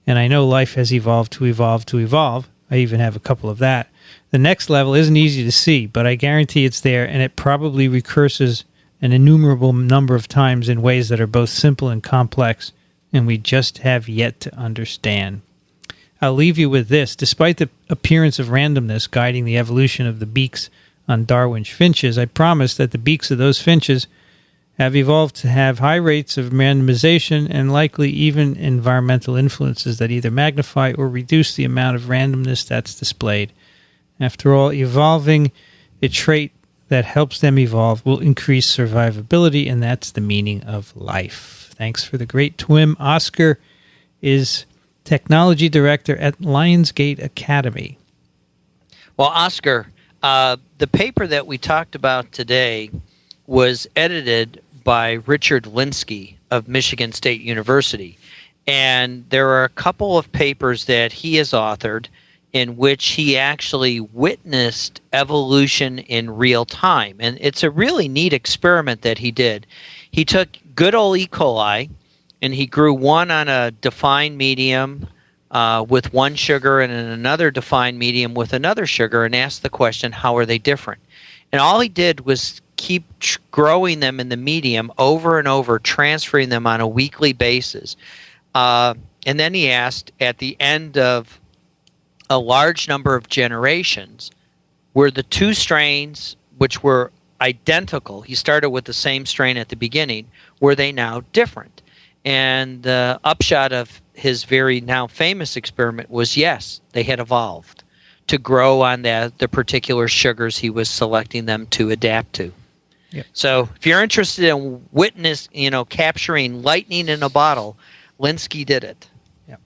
And I know life has evolved to evolve to evolve. I even have a couple of that. The next level isn't easy to see, but I guarantee it's there, and it probably recurses an innumerable number of times in ways that are both simple and complex, and we just have yet to understand. I'll leave you with this. Despite the appearance of randomness guiding the evolution of the beaks on Darwin's finches, I promise that the beaks of those finches have evolved to have high rates of randomization and likely even environmental influences that either magnify or reduce the amount of randomness that's displayed. After all, evolving a trait that helps them evolve will increase survivability, and that's the meaning of life. Thanks for the great TWiM. Oscar is Technology Director at Lionsgate Academy. Well, Oscar, the paper that we talked about today was edited by Richard Linsky of Michigan State University. And there are a couple of papers that he has authored in which he actually witnessed evolution in real time. And it's a really neat experiment that he did. He took good old E. coli, and he grew one on a defined medium with one sugar and in another defined medium with another sugar, and asked the question, how are they different? And all he did was keep growing them in the medium over and over, transferring them on a weekly basis. And then he asked, at the end of a large number of generations, were the two strains, which were identical, he started with the same strain at the beginning, were they now different? And the upshot of his very now famous experiment was yes, they had evolved to grow on the particular sugars he was selecting them to adapt to. Yep. So if you're interested in capturing lightning in a bottle, Linsky did it. Yep.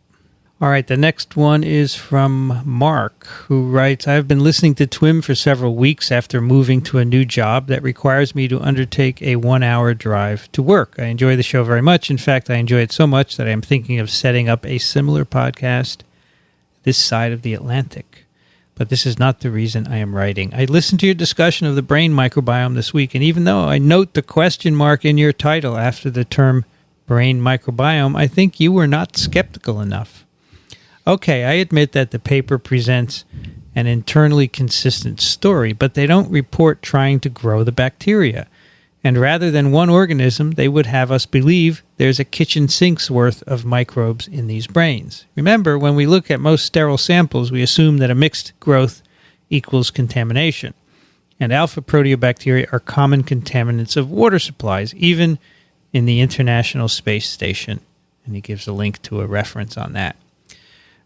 All right, the next one is from Mark, who writes, I've been listening to TWiM for several weeks after moving to a new job that requires me to undertake a 1-hour drive to work. I enjoy the show very much. In fact, I enjoy it so much that I am thinking of setting up a similar podcast this side of the Atlantic. But this is not the reason I am writing. I listened to your discussion of the brain microbiome this week, and even though I note the question mark in your title after the term brain microbiome, I think you were not skeptical enough. Okay, I admit that the paper presents an internally consistent story, but they don't report trying to grow the bacteria. And rather than one organism, they would have us believe there's a kitchen sink's worth of microbes in these brains. Remember, when we look at most sterile samples, we assume that a mixed growth equals contamination. And alpha proteobacteria are common contaminants of water supplies, even in the International Space Station. And he gives a link to a reference on that.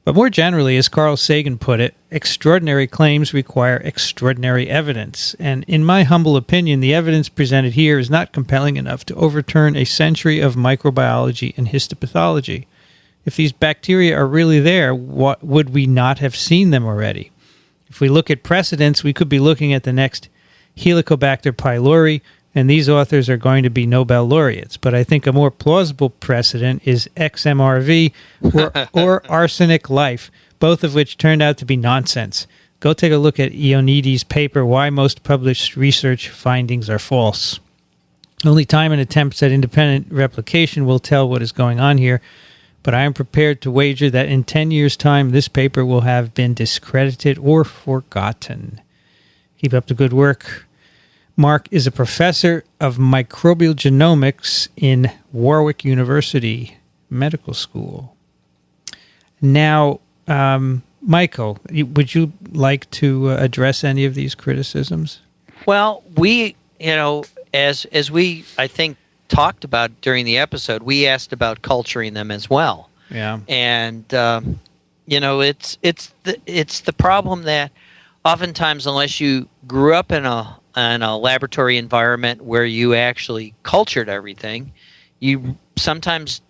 But more generally, as Carl Sagan put it, extraordinary claims require extraordinary evidence. And in my humble opinion, the evidence presented here is not compelling enough to overturn a century of microbiology and histopathology. If these bacteria are really there, what would we not have seen them already? If we look at precedents, we could be looking at the next Helicobacter pylori, and these authors are going to be Nobel laureates. But I think a more plausible precedent is XMRV or arsenic life, both of which turned out to be nonsense. Go take a look at Ioannidis' paper, Why Most Published Research Findings Are False. Only time and attempts at independent replication will tell what is going on here, but I am prepared to wager that in 10 years' time, this paper will have been discredited or forgotten. Keep up the good work. Mark is a professor of microbial genomics in Warwick University Medical School. Now, Michael, would you like to address any of these criticisms? Well, we, as we, I think, talked about during the episode, we asked about culturing them as well. Yeah. And, it's the problem that oftentimes, unless you grew up in a laboratory environment where you actually cultured everything, you sometimes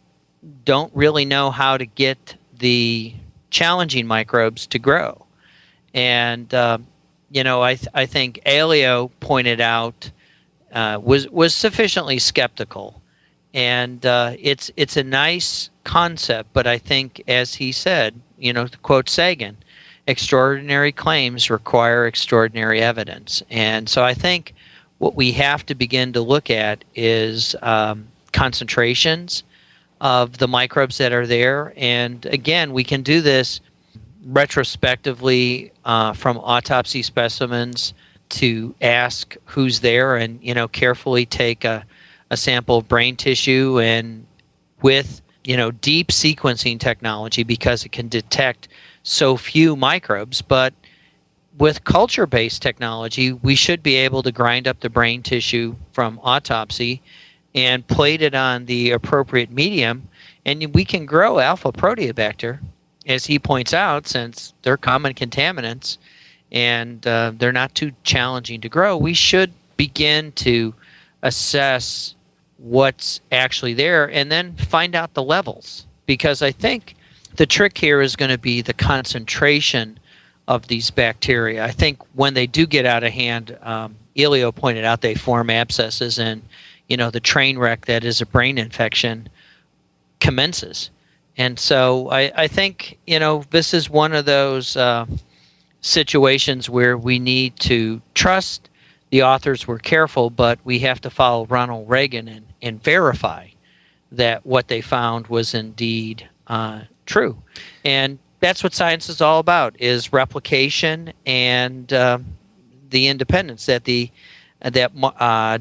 don't really know how to get the challenging microbes to grow. And I think Alio pointed out was sufficiently skeptical And it's a nice concept, but I think, as he said, to quote Sagan, extraordinary claims require extraordinary evidence. And so I think what we have to begin to look at is concentrations of the microbes that are there. And again, we can do this retrospectively from autopsy specimens to ask who's there, and carefully take a sample of brain tissue, and with deep sequencing technology, because it can detect so few microbes. But with culture-based technology, we should be able to grind up the brain tissue from autopsy and plate it on the appropriate medium, and we can grow alpha proteobacter, as he points out, since they're common contaminants and they're not too challenging to grow. We should begin to assess what's actually there and then find out the levels, because I think the trick here is going to be the concentration of these bacteria. I think when they do get out of hand, Elio pointed out, they form abscesses, and the train wreck that is a brain infection commences. And so I think this is one of those situations where we need to trust the authors were careful, but we have to follow Ronald Reagan and verify that what they found was indeed true. And that's what science is all about, is replication and the independence that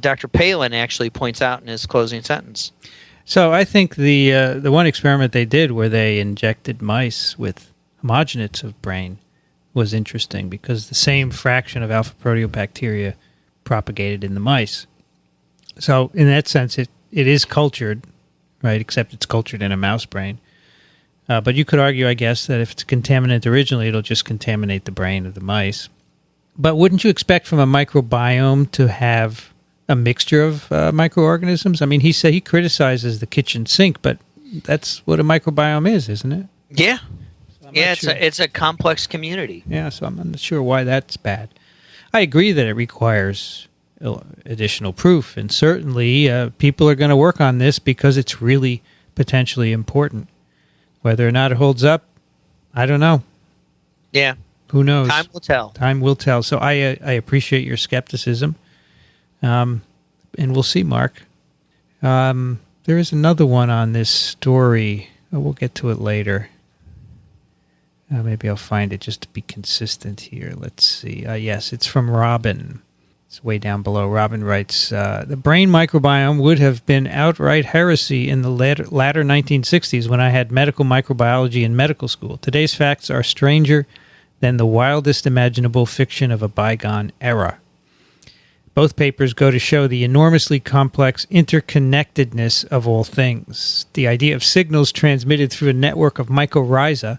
Dr. Palin actually points out in his closing sentence. So I think the one experiment they did where they injected mice with homogenates of brain was interesting, because the same fraction of alpha proteobacteria propagated in the mice. So in that sense, it is cultured, right, except it's cultured in a mouse brain. But you could argue, I guess, that if it's a contaminant originally, it'll just contaminate the brain of the mice. But wouldn't you expect from a microbiome to have a mixture of microorganisms? I mean, he criticizes the kitchen sink, but that's what a microbiome is, isn't it? Yeah. So it's a complex community. Yeah, so I'm not sure why that's bad. I agree that it requires additional proof, and certainly people are going to work on this because it's really potentially important. Whether or not it holds up, I don't know. Yeah. Who knows? Time will tell. Time will tell. So I appreciate your skepticism, and we'll see, Mark. There is another one on this story. We'll get to it later. Maybe I'll find it just to be consistent here. Let's see. Yes, it's from Robin. It's way down below. Robin writes, the brain microbiome would have been outright heresy in the latter 1960s when I had medical microbiology in medical school. Today's facts are stranger than the wildest imaginable fiction of a bygone era. Both papers go to show the enormously complex interconnectedness of all things. The idea of signals transmitted through a network of mycorrhiza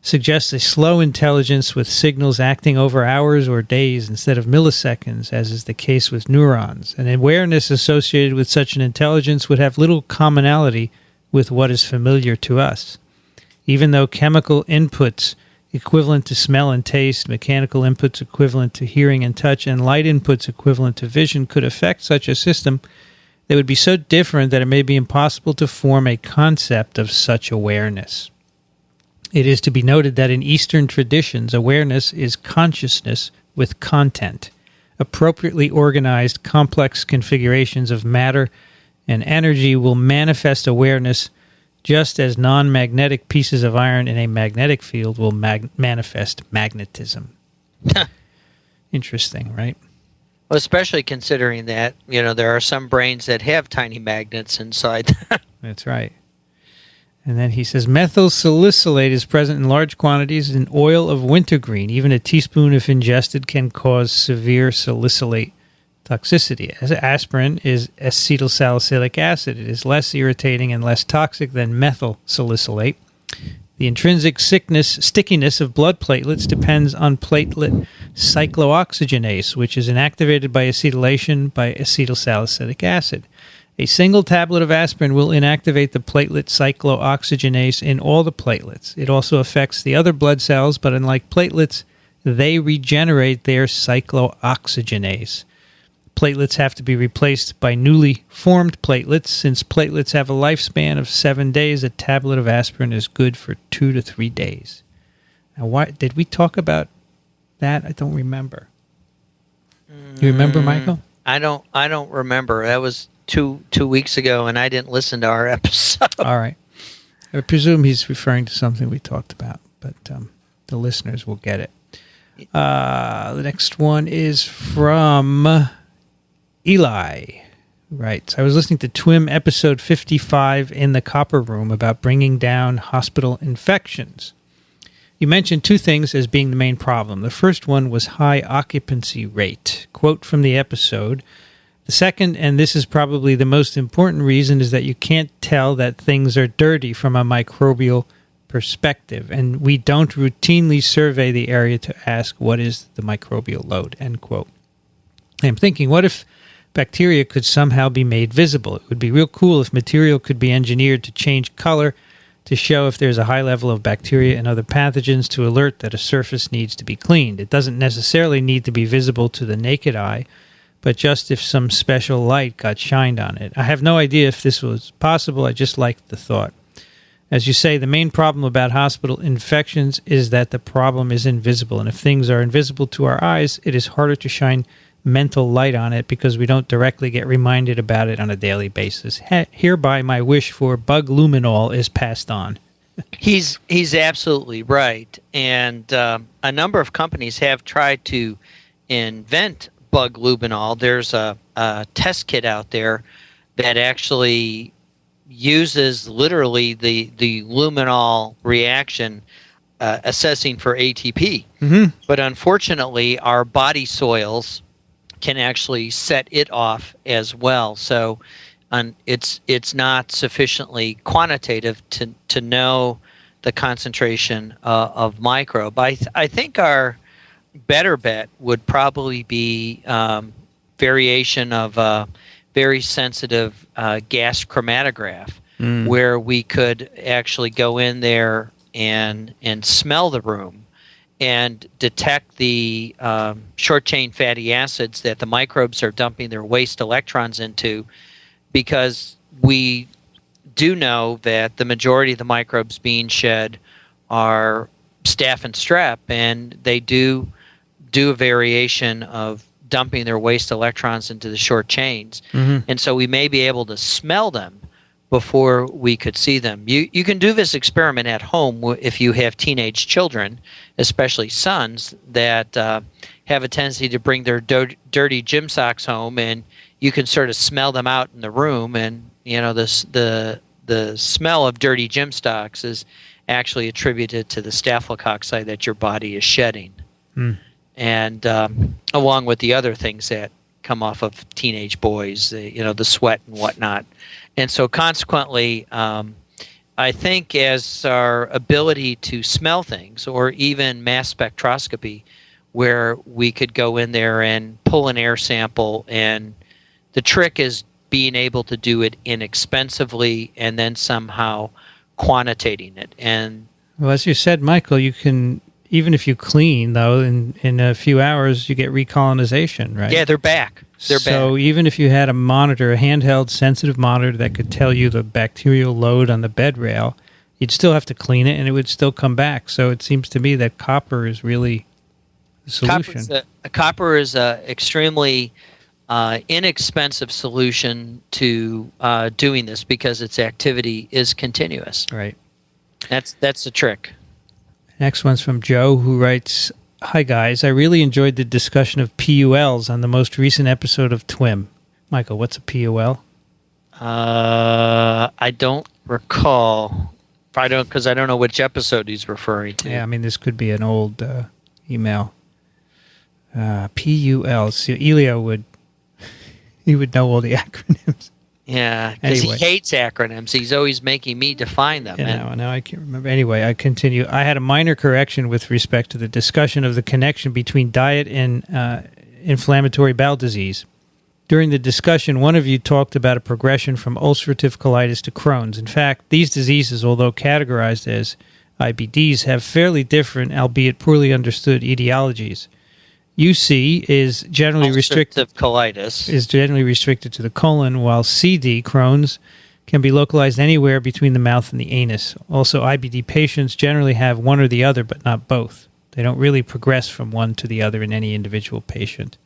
suggests a slow intelligence with signals acting over hours or days instead of milliseconds, as is the case with neurons. An awareness associated with such an intelligence would have little commonality with what is familiar to us. Even though chemical inputs equivalent to smell and taste, mechanical inputs equivalent to hearing and touch, and light inputs equivalent to vision could affect such a system, they would be so different that it may be impossible to form a concept of such awareness. It is to be noted that in Eastern traditions, awareness is consciousness with content. Appropriately organized, complex configurations of matter and energy will manifest awareness, just as non-magnetic pieces of iron in a magnetic field will manifest magnetism. Interesting, right? Well, especially considering that, there are some brains that have tiny magnets inside. That's right. And then he says, methyl salicylate is present in large quantities in oil of wintergreen. Even a teaspoon, if ingested, can cause severe salicylate toxicity. As aspirin is acetylsalicylic acid. It is less irritating and less toxic than methyl salicylate. The intrinsic stickiness of blood platelets depends on platelet cyclooxygenase, which is inactivated by acetylation by acetylsalicylic acid. A single tablet of aspirin will inactivate the platelet cyclooxygenase in all the platelets. It also affects the other blood cells, but unlike platelets, they regenerate their cyclooxygenase. platelets have to be replaced by newly formed platelets. Since platelets have a lifespan of 7 days, a tablet of aspirin is good for 2 to 3 days. Now, why did we talk about that? I don't remember. You remember, Michael? I don't remember. That was two weeks ago, and I didn't listen to our episode. All right. I presume he's referring to something we talked about, but the listeners will get it. The next one is from Eli, who writes, I was listening to TWiM episode 55 in the Copper Room about bringing down hospital infections. You mentioned two things as being the main problem. The first one was high occupancy rate. Quote from the episode, the second, and this is probably the most important reason, is that you can't tell that things are dirty from a microbial perspective, and we don't routinely survey the area to ask what is the microbial load, end quote. I'm thinking, what if bacteria could somehow be made visible? It would be real cool if material could be engineered to change color to show if there's a high level of bacteria and other pathogens to alert that a surface needs to be cleaned. It doesn't necessarily need to be visible to the naked eye, but just if some special light got shined on it. I have no idea if this was possible. I just liked the thought. As you say, the main problem about hospital infections is that the problem is invisible, and if things are invisible to our eyes, it is harder to shine mental light on it because we don't directly get reminded about it on a daily basis. Hereby, my wish for bug luminol is passed on. He's absolutely right, and a number of companies have tried to invent bug luminol. There's a test kit out there that actually uses literally the luminol reaction assessing for ATP. Mm-hmm. But unfortunately, our body soils can actually set it off as well. So it's not sufficiently quantitative to know the concentration of microbe. I think our better bet would probably be variation of a very sensitive gas chromatograph, where we could actually go in there and smell the room and detect the short-chain fatty acids that the microbes are dumping their waste electrons into, because we do know that the majority of the microbes being shed are staph and strep, and they do a variation of dumping their waste electrons into the short chains. Mm-hmm. And so we may be able to smell them before we could see them. You can do this experiment at home if you have teenage children, especially sons, that have a tendency to bring their dirty gym socks home, and you can sort of smell them out in the room, and you know the smell of dirty gym socks is actually attributed to the staphylococci that your body is shedding. And along with the other things that come off of teenage boys, the sweat and whatnot. And so consequently, I think as our ability to smell things, or even mass spectroscopy, where we could go in there and pull an air sample, and the trick is being able to do it inexpensively and then somehow quantitating it. And well, as you said, Michael, you can, even if you clean, though, in a few hours, you get recolonization, right? Yeah, they're back. So even if you had a monitor, a handheld sensitive monitor that could tell you the bacterial load on the bed rail, you'd still have to clean it, and it would still come back. So it seems to me that copper is really the solution. Copper is a extremely inexpensive solution to doing this, because its activity is continuous. Right. That's the trick. Next one's from Joe, who writes, hi, guys. I really enjoyed the discussion of PULs on the most recent episode of TWiM. Michael, what's a PUL? I don't recall. Because I don't know which episode he's referring to. Yeah, I mean, this could be an old email. PUL. So Elio would know all the acronyms. Yeah, because he hates acronyms. He's always making me define them. Yeah, now I can't remember. Anyway, I continue. I had a minor correction with respect to the discussion of the connection between diet and inflammatory bowel disease. During the discussion, one of you talked about a progression from ulcerative colitis to Crohn's. In fact, these diseases, although categorized as IBDs, have fairly different, albeit poorly understood, etiologies. UC is generally restricted to the colon, while CD, Crohn's, can be localized anywhere between the mouth and the anus. Also, IBD patients generally have one or the other, but not both. They don't really progress from one to the other in any individual patient.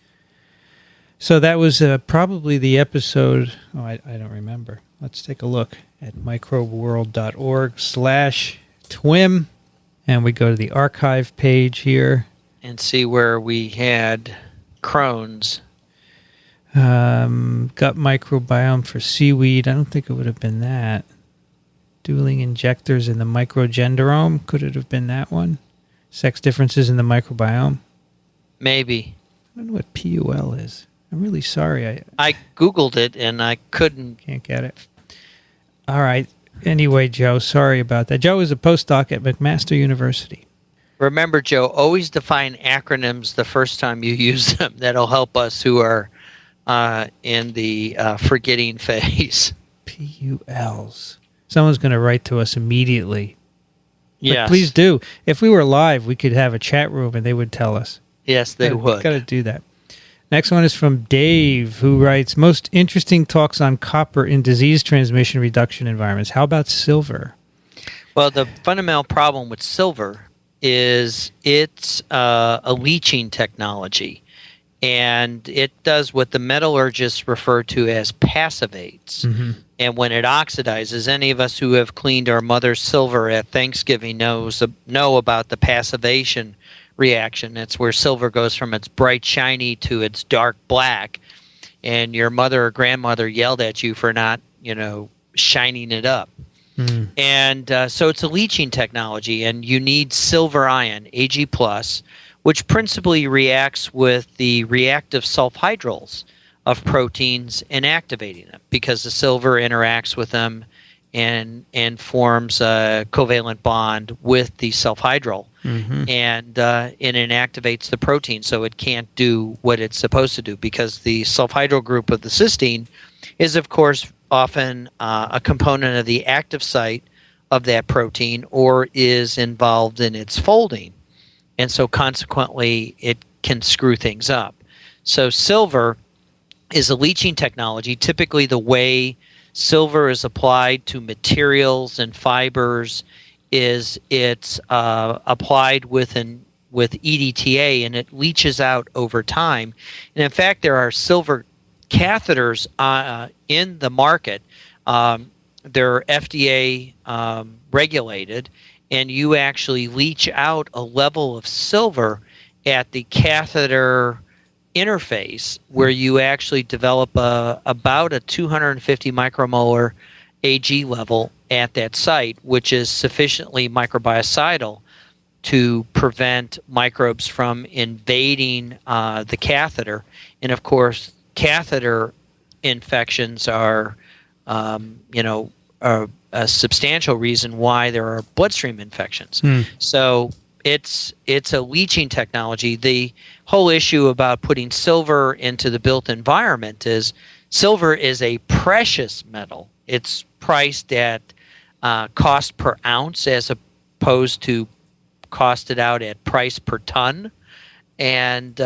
So that was probably the episode. Oh, I don't remember. Let's take a look at microbeworld.org/TWiM, and we go to the archive page here. And see where we had Crohn's. Gut microbiome for seaweed. I don't think it would have been that. Dueling injectors in the microgenderome. Could it have been that one? Sex differences in the microbiome? Maybe. I don't know what PUL is. I'm really sorry. I Googled it and I couldn't. Can't get it. All right. Anyway, Joe, sorry about that. Joe is a postdoc at McMaster University. Remember, Joe, always define acronyms the first time you use them. That'll help us who are in the forgetting phase. PULs. Someone's going to write to us immediately. Yes. But please do. If we were live, we could have a chat room and they would tell us. Yes, they would. Got to do that. Next one is from Dave, who writes, most interesting talks on copper in disease transmission reduction environments. How about silver? Well, the fundamental problem with silver is it's a leaching technology, and it does what the metallurgists refer to as passivates. Mm-hmm. And when it oxidizes, any of us who have cleaned our mother's silver at Thanksgiving know about the passivation reaction. It's where silver goes from its bright shiny to its dark black, and your mother or grandmother yelled at you for not, shining it up. Mm. And so it's a leaching technology, and you need silver ion, Ag+, which principally reacts with the reactive sulfhydryls of proteins and activating them, because the silver interacts with them and forms a covalent bond with the sulfhydryl. Mm-hmm. And it inactivates the protein, so it can't do what it's supposed to do, because the sulfhydryl group of the cysteine is, of course, often a component of the active site of that protein, or is involved in its folding. And so consequently, it can screw things up. So silver is a leaching technology. Typically, the way silver is applied to materials and fibers is it's applied with EDTA, and it leaches out over time. And in fact, there are silver catheters in the market. They're FDA regulated, and you actually leach out a level of silver at the catheter interface, where you actually develop about a 250 micromolar Ag level at that site, which is sufficiently microbicidal to prevent microbes from invading the catheter. And of course, catheter infections are, a substantial reason why there are bloodstream infections. So it's a leaching technology. The whole issue about putting silver into the built environment is silver is a precious metal. It's priced at cost per ounce as opposed to costed out at price per ton. And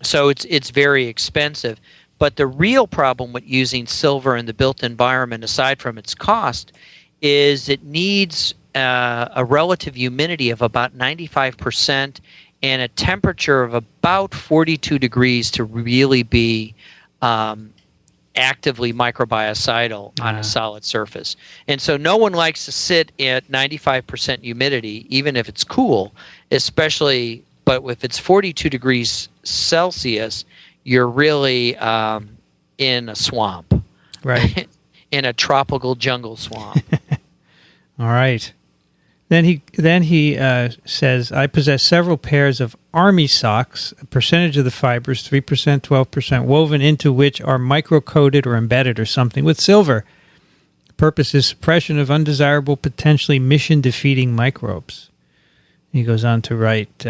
so it's very expensive. But the real problem with using silver in the built environment, aside from its cost, is it needs a relative humidity of about 95% and a temperature of about 42 degrees to really be actively microbiocidal on a solid surface. And so no one likes to sit at 95% humidity, even if it's cool, especially, but if it's 42 degrees Celsius, you're really in a swamp. Right. In a tropical jungle swamp. All right. Then he says, I possess several pairs of army socks, a percentage of the fibers, 3%, 12%, woven into which are micro-coated or embedded or something with silver. The purpose is suppression of undesirable, potentially mission-defeating microbes. He goes on to write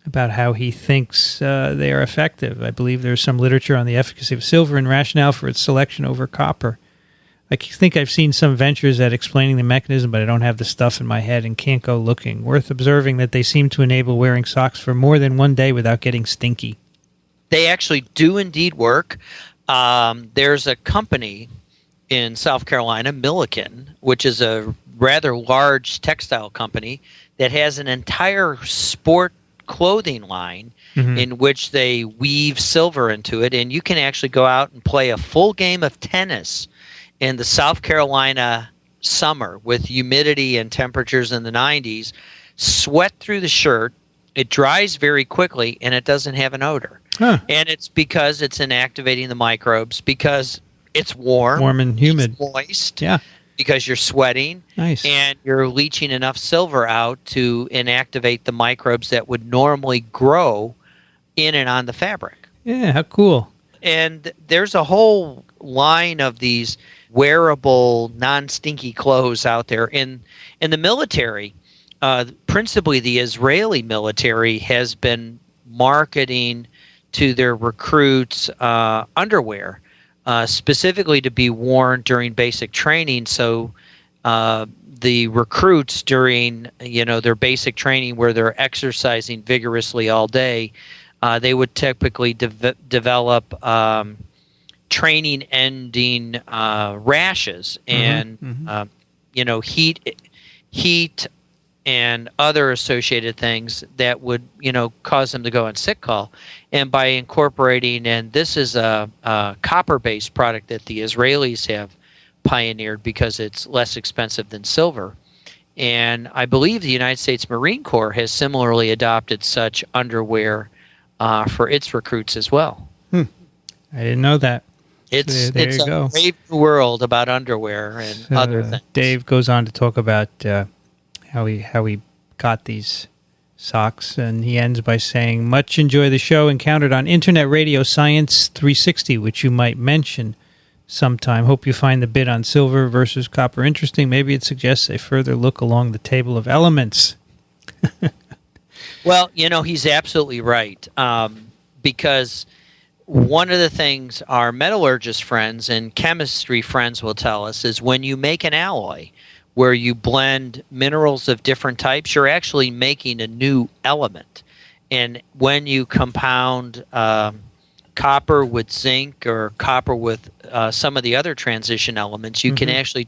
about how he thinks they are effective. I believe there's some literature on the efficacy of silver and rationale for its selection over copper. I think I've seen some ventures at explaining the mechanism, but I don't have the stuff in my head and can't go looking. Worth observing that they seem to enable wearing socks for more than one day without getting stinky. They actually do indeed work. There's a company in South Carolina, Milliken, which is a rather large textile company that has an entire sport clothing line in which they weave silver into it, and you can actually go out and play a full game of tennis in the South Carolina summer with humidity and temperatures in the 90s, sweat through the shirt, it dries very quickly, and it doesn't have an odor. Huh. And it's because it's inactivating the microbes, because it's warm and humid, it's moist, yeah, because you're sweating, nice, and you're leaching enough silver out to inactivate the microbes that would normally grow in and on the fabric. Yeah, how cool. And there's a whole line of these wearable, non-stinky clothes out there. In the military, principally the Israeli military has been marketing to their recruits underwear, specifically to be worn during basic training. So the recruits during their basic training, where they're exercising vigorously all day, they would typically develop training-ending rashes and heat and other associated things that would cause them to go on sick call. And by incorporating, and this is a copper-based product that the Israelis have pioneered because it's less expensive than silver. And I believe the United States Marine Corps has similarly adopted such underwear for its recruits as well. I didn't know that. It's a brave world about underwear and other things. Dave goes on to talk about how he got these socks, and he ends by saying, "Much enjoy the show. Encountered on Internet Radio Science 360, which you might mention sometime. Hope you find the bit on silver versus copper interesting. Maybe it suggests a further look along the table of elements." Well, he's absolutely right, because one of the things our metallurgist friends and chemistry friends will tell us is when you make an alloy where you blend minerals of different types, you're actually making a new element. And when you compound copper with zinc or copper with some of the other transition elements, you can actually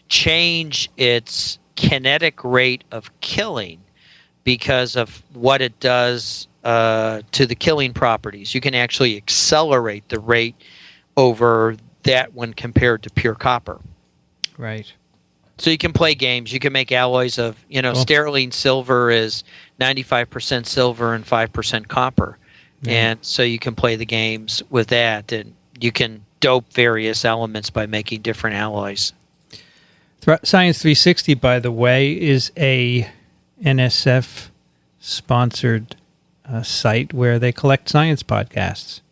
change its kinetic rate of killing because of what it does to the killing properties. You can actually accelerate the rate over that when compared to pure copper. Right. So you can play games. You can make alloys of, sterling silver is 95% silver and 5% copper. Yeah. And so you can play the games with that, and you can dope various elements by making different alloys. Science 360, by the way, is a NSF-sponsored site where they collect science podcasts.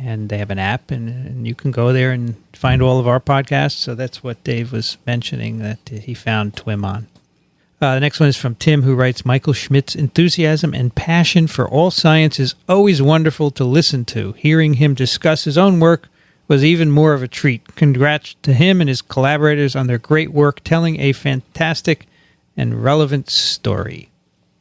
And they have an app, and you can go there and find all of our podcasts. So that's what Dave was mentioning, that he found TWiM on. The next one is from Tim, who writes, "Michael Schmidt's enthusiasm and passion for all science is always wonderful to listen to. Hearing him discuss his own work was even more of a treat. Congrats to him and his collaborators on their great work telling a fantastic and relevant story."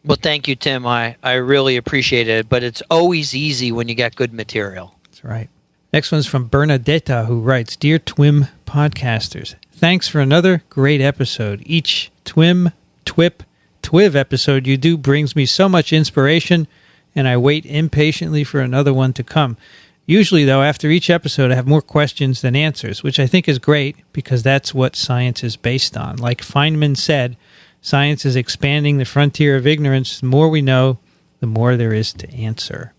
Well, thank you, Tim. I really appreciate it, but it's always easy when you got good material. That's right. Next one's from Bernadetta, who writes, "Dear TWiM podcasters, thanks for another great episode. Each TWiM, TWIP, TWiV episode you do brings me so much inspiration, and I wait impatiently for another one to come. Usually, though, after each episode, I have more questions than answers, which I think is great because that's what science is based on. Like Feynman said, science is expanding the frontier of ignorance. The more we know, the more there is to answer."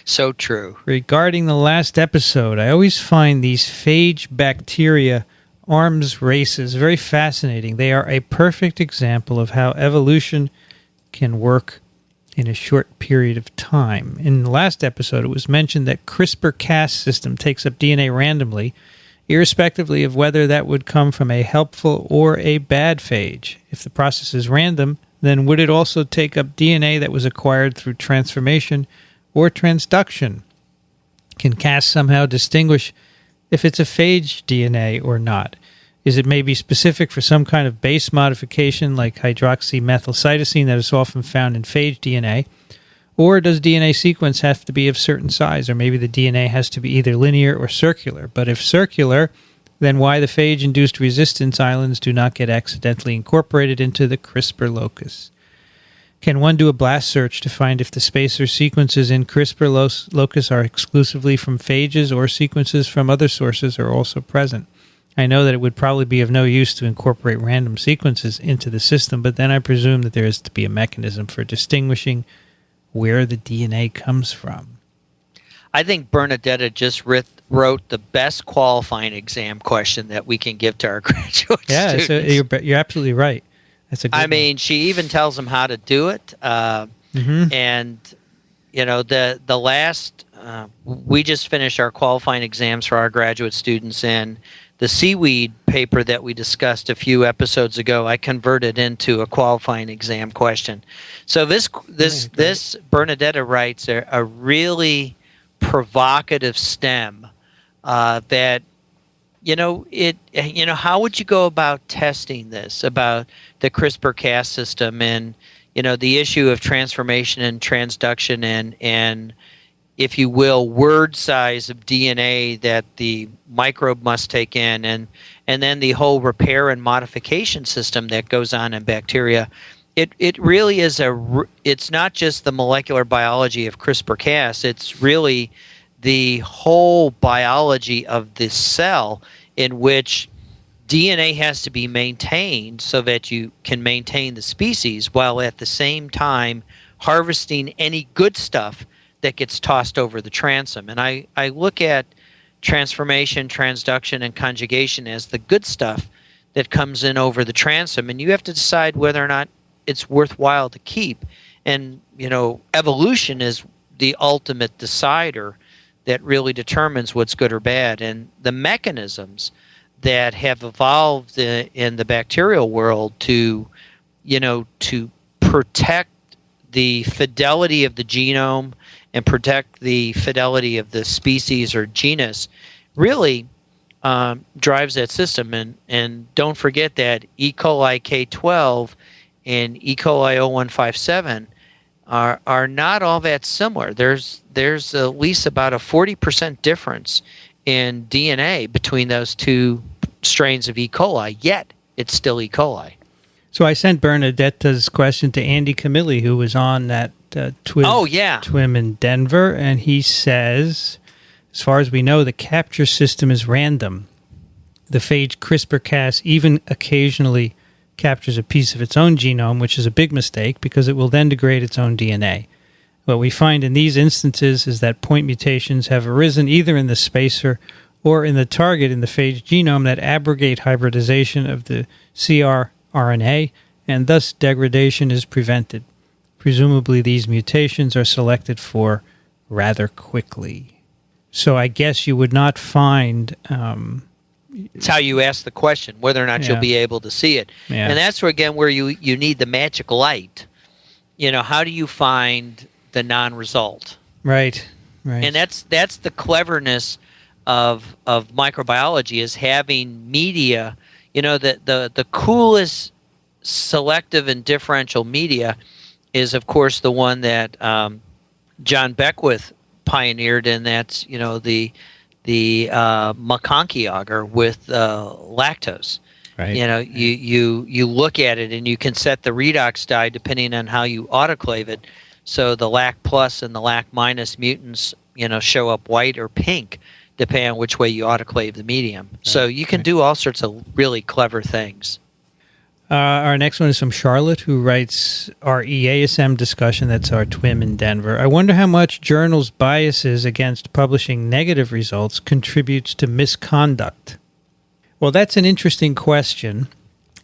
So true. Regarding the last episode, I always find these phage bacteria arms races very fascinating. They are a perfect example of how evolution can work in a short period of time. In the last episode, it was mentioned that CRISPR-Cas system takes up DNA randomly, irrespectively of whether that would come from a helpful or a bad phage. If the process is random, then would it also take up DNA that was acquired through transformation or transduction? Can Cas somehow distinguish if it's a phage DNA or not. Is it maybe specific for some kind of base modification like hydroxymethylcytosine that is often found in phage DNA? Or does DNA sequence have to be of certain size? Or maybe the DNA has to be either linear or circular. But if circular, then why the phage-induced resistance islands do not get accidentally incorporated into the CRISPR locus? Can one do a blast search to find if the spacer sequences in CRISPR locus are exclusively from phages or sequences from other sources are also present? I know that it would probably be of no use to incorporate random sequences into the system, but then I presume that there is to be a mechanism for distinguishing where the DNA comes from. I think Bernadetta just wrote the best qualifying exam question that we can give to our graduate students. Yeah, you're absolutely right. That's a good one. She even tells them how to do it. And, the last, we just finished our qualifying exams for our graduate students, and the seaweed paper that we discussed a few episodes ago, I converted into a qualifying exam question. So this Bernadetta writes a really provocative stem that, how would you go about testing this, about the CRISPR-Cas system and, the issue of transformation and transduction and if you will, word size of DNA that the microbe must take in, and then the whole repair and modification system that goes on in bacteria. It really is it's not just the molecular biology of CRISPR-Cas, it's really the whole biology of the cell in which DNA has to be maintained so that you can maintain the species while at the same time harvesting any good stuff that gets tossed over the transom. And I look at transformation, transduction, and conjugation as the good stuff that comes in over the transom, and you have to decide whether or not it's worthwhile to keep. And, evolution is the ultimate decider that really determines what's good or bad. And the mechanisms that have evolved in the bacterial world to protect the fidelity of the genome and protect the fidelity of the species or genus really drives that system. And don't forget that E. coli K12 and E. coli 0157 are not all that similar. There's at least about a 40% difference in DNA between those two strains of E. coli, yet it's still E. coli. So I sent Bernadetta's question to Andy Camilli, who was on that TWiM in Denver, and he says, as far as we know, the capture system is random. The phage CRISPR-Cas even occasionally captures a piece of its own genome, which is a big mistake because it will then degrade its own DNA. What we find in these instances is that point mutations have arisen either in the spacer or in the target in the phage genome that abrogate hybridization of the CRRNA, and thus degradation is prevented. Presumably these mutations are selected for rather quickly. So I guess you would not find... it's how you ask the question, whether or not you'll be able to see it. Yeah. And that's where you need the magic light. How do you find the non-result? Right. And that's the cleverness of microbiology, is having media. The coolest selective and differential media is, of course, the one that John Beckwith pioneered, and that's the McConkey agar with lactose. Right. You look at it and you can set the redox dye depending on how you autoclave it. So the lac plus and the lac minus mutants, show up white or pink depending on which way you autoclave the medium. Right. So you can do all sorts of really clever things. Our next one is from Charlotte, who writes our EASM discussion. That's our TWiM in Denver. I wonder how much journals' biases against publishing negative results contributes to misconduct. Well, that's an interesting question,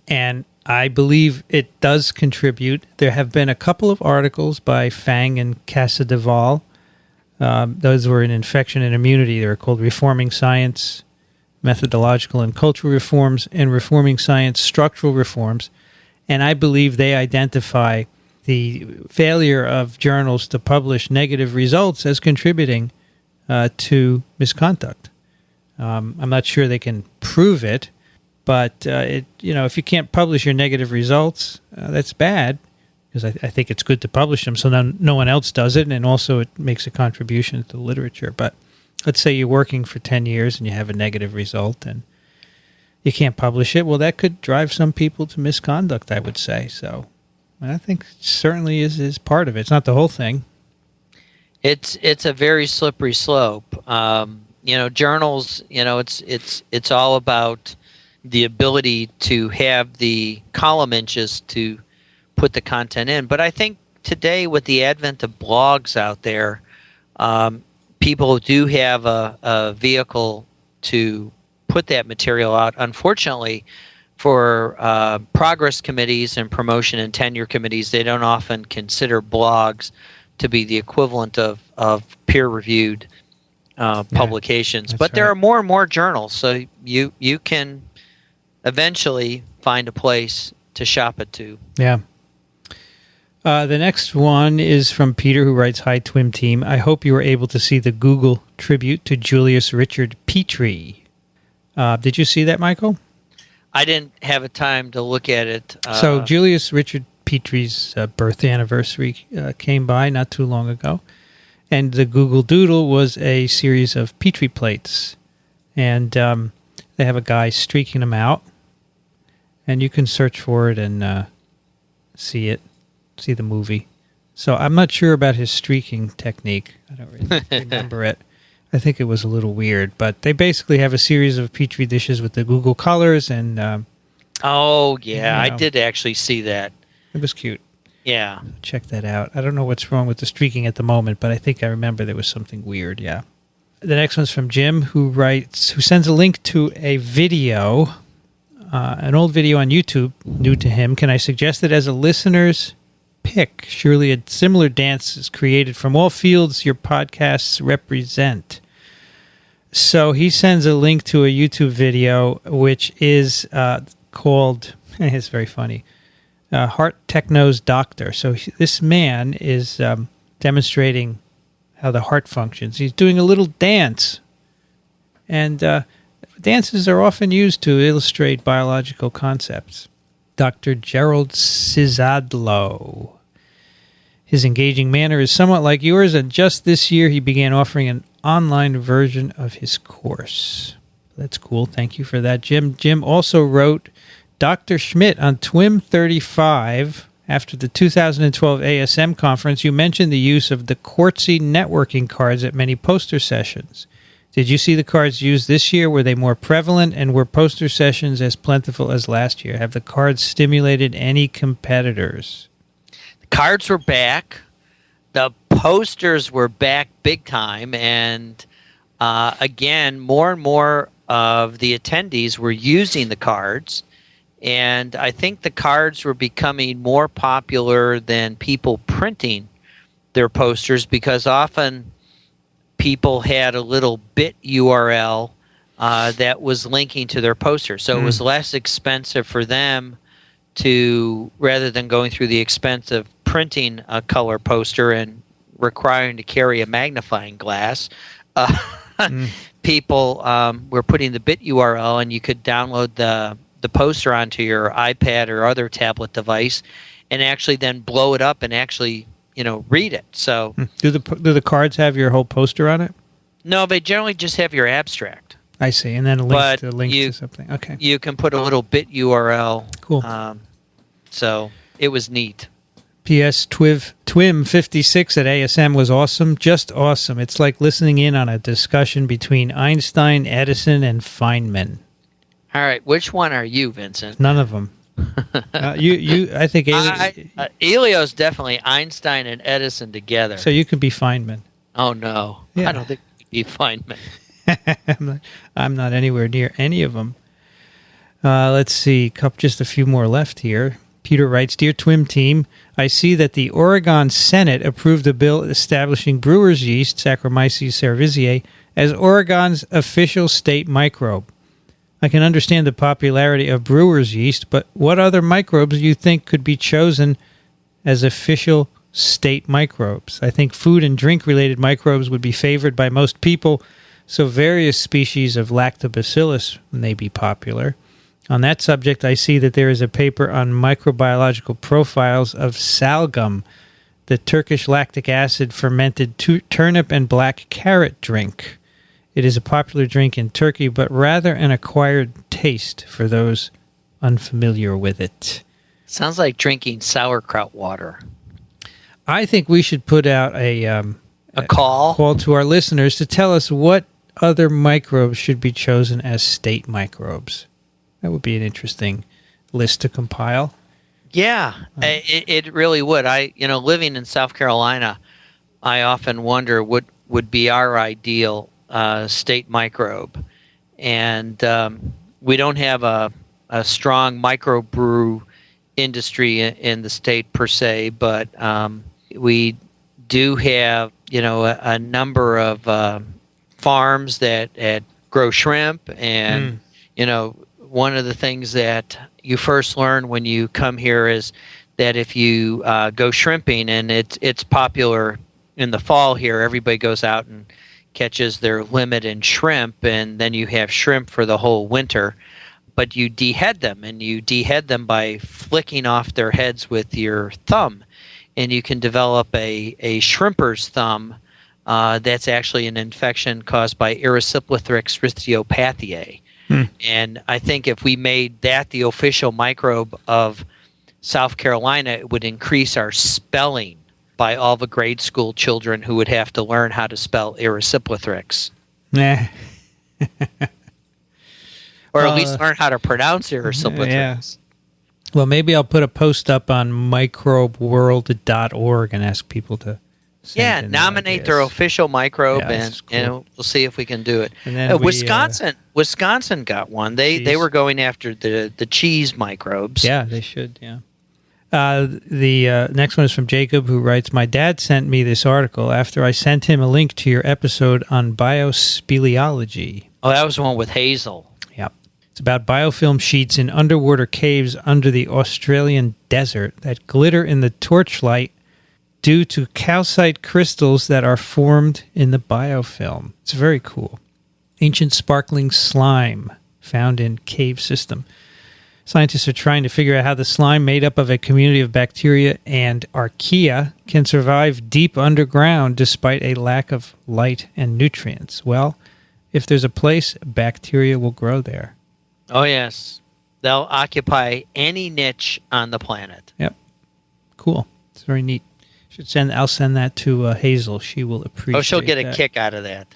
and I believe it does contribute. There have been a couple of articles by Fang and Casadevall. Those were in Infection and Immunity. They were called Reforming Science, Methodological and Cultural Reforms, and Reforming Science, Structural Reforms. And I believe they identify the failure of journals to publish negative results as contributing to misconduct. I'm not sure they can prove it, but if you can't publish your negative results, that's bad, because I think it's good to publish them so no one else does it, and also it makes a contribution to the literature. But let's say you're working for 10 years and you have a negative result and you can't publish it. Well, that could drive some people to misconduct, I would say. So I think certainly is part of it. It's not the whole thing. It's a very slippery slope. Journals, it's all about the ability to have the column inches to put the content in. But I think today, with the advent of blogs out there, people do have a vehicle to put that material out. Unfortunately, for progress committees and promotion and tenure committees, they don't often consider blogs to be the equivalent of peer-reviewed publications. But there are more and more journals, so you can eventually find a place to shop it to. Yeah. The next one is from Peter, who writes, "Hi, TWiM team. I hope you were able to see the Google tribute to Julius Richard Petrie." Did you see that, Michael? I didn't have a time to look at it. So Julius Richard Petrie's birth anniversary came by not too long ago, and the Google Doodle was a series of Petri plates, and they have a guy streaking them out, and you can search for it and see the movie. So I'm not sure about his streaking technique. I don't really remember it. I think it was a little weird, but they basically have a series of Petri dishes with the Google colors, and I did actually see that. It was cute. Yeah, check that out. I don't know what's wrong with the streaking at the moment, but I think I remember there was something weird. Yeah. The next one's from Jim, who sends a link to a video, an old video on YouTube, new to him. Can I suggest it as a listener's pick? Surely a similar dance is created from all fields your podcasts represent. So he sends a link to a YouTube video, which is called, it's very funny, Heart Techno's Doctor. So this man is demonstrating how the heart functions. He's doing a little dance. And dances are often used to illustrate biological concepts. Dr. Gerald Cizadlo. His engaging manner is somewhat like yours, and just this year he began offering an online version of his course. That's cool. Thank you for that, Jim. Jim also wrote, Dr. Schmidt, on TWiM 35, after the 2012 ASM conference, you mentioned the use of the Quartzy networking cards at many poster sessions. Did you see the cards used this year? Were they more prevalent, and were poster sessions as plentiful as last year? Have the cards stimulated any competitors? Cards were back. The posters were back big time. And again, more and more of the attendees were using the cards. And I think the cards were becoming more popular than people printing their posters, because often people had a little bit URL that was linking to their poster. So it was less expensive for them to, rather than going through the expense of printing a color poster and requiring to carry a magnifying glass, people were putting the bit URL, and you could download the poster onto your iPad or other tablet device and actually then blow it up and actually read it. So do the cards have your whole poster on it? No, they generally just have your abstract. I see, and then a link to something. Okay, you can put a little bit URL. Cool. So it was neat. P.S. TWiM 56 at ASM was awesome, just awesome. It's like listening in on a discussion between Einstein, Edison, and Feynman. All right, which one are you, Vincent? None of them. I think Elio's definitely Einstein and Edison together. So you could be Feynman. Oh no, yeah. I don't think you could be Feynman. I'm not anywhere near any of them. Let's see, just a few more left here. Peter writes, Dear TWiM team, I see that the Oregon Senate approved a bill establishing brewer's yeast, Saccharomyces cerevisiae, as Oregon's official state microbe. I can understand the popularity of brewer's yeast, but what other microbes do you think could be chosen as official state microbes? I think food and drink-related microbes would be favored by most people, so various species of lactobacillus may be popular. On that subject, I see that there is a paper on microbiological profiles of salgum, the Turkish lactic acid fermented turnip and black carrot drink. It is a popular drink in Turkey, but rather an acquired taste for those unfamiliar with it. Sounds like drinking sauerkraut water. I think we should put out a call to our listeners to tell us what other microbes should be chosen as state microbes. That would be an interesting list to compile. Yeah, it really would. Living in South Carolina, I often wonder what would be our ideal state microbe. And we don't have a strong microbrew industry in the state per se, but we do have, a number of farms that grow shrimp. And, one of the things that you first learn when you come here is that if you go shrimping, and it's popular in the fall here, everybody goes out and catches their limit in shrimp, and then you have shrimp for the whole winter. But you dehead them, and you dehead them by flicking off their heads with your thumb. And you can develop a shrimper's thumb that's actually an infection caused by Erysipelathrix rhiziopathiae. And I think if we made that the official microbe of South Carolina, it would increase our spelling by all the grade school children who would have to learn how to spell Erysipelathrix. Or at least learn how to pronounce Erysipelathrix. Yeah. Well, maybe I'll put a post up on microbeworld.org and ask people to nominate their official microbe, and we'll see if we can do it. And then Wisconsin got one. They were going after the cheese microbes. Yeah, they should, yeah. The next one is from Jacob, who writes, "My dad sent me this article after I sent him a link to your episode on biospeleology." Oh, that was the one with Hazel. Yep. It's about biofilm sheets in underwater caves under the Australian desert that glitter in the torchlight due to calcite crystals that are formed in the biofilm. It's very cool. Ancient sparkling slime found in cave system. Scientists are trying to figure out how the slime made up of a community of bacteria and archaea can survive deep underground despite a lack of light and nutrients. Well, if there's a place, bacteria will grow there. Oh, yes. They'll occupy any niche on the planet. Yep. Cool. It's very neat. I'll send that to Hazel. She will appreciate it. Oh, she'll get a kick out of that.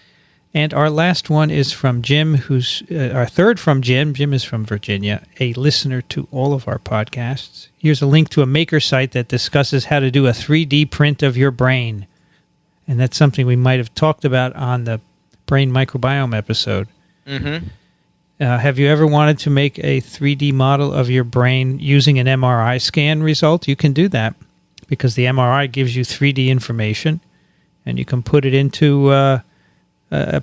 And our last one is from Jim, who's our third from Jim. Jim is from Virginia, a listener to all of our podcasts. Here's a link to a maker site that discusses how to do a 3D print of your brain. And that's something we might have talked about on the brain microbiome episode. Mm-hmm. Have you ever wanted to make a 3D model of your brain using an MRI scan result? You can do that because the MRI gives you 3D information, and you can put it into a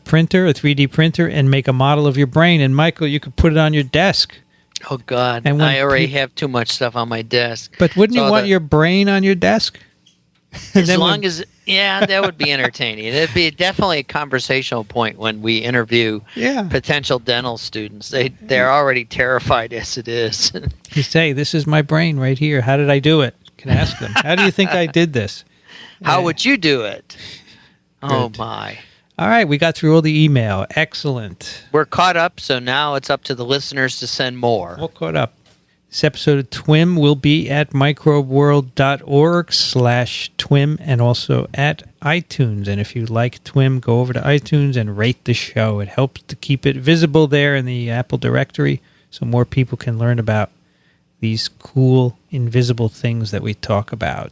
printer, a 3D printer, and make a model of your brain. And, Michael, you could put it on your desk. Oh, God. And I already have too much stuff on my desk. But wouldn't you want your brain on your desk? That would be entertaining. It'd be definitely a conversational point when we interview potential dental students. They're already terrified as it is. You say, "This is my brain right here. How did I do it?" You can ask them. How do you think I did this? How would you do it? Oh, my. All right, we got through all the email. Excellent. We're caught up, so now it's up to the listeners to send more. All caught up. This episode of TWiM will be at microbeworld.org/TWiM and also at iTunes. And if you like TWiM, go over to iTunes and rate the show. It helps to keep it visible there in the Apple directory so more people can learn about these cool, invisible things that we talk about.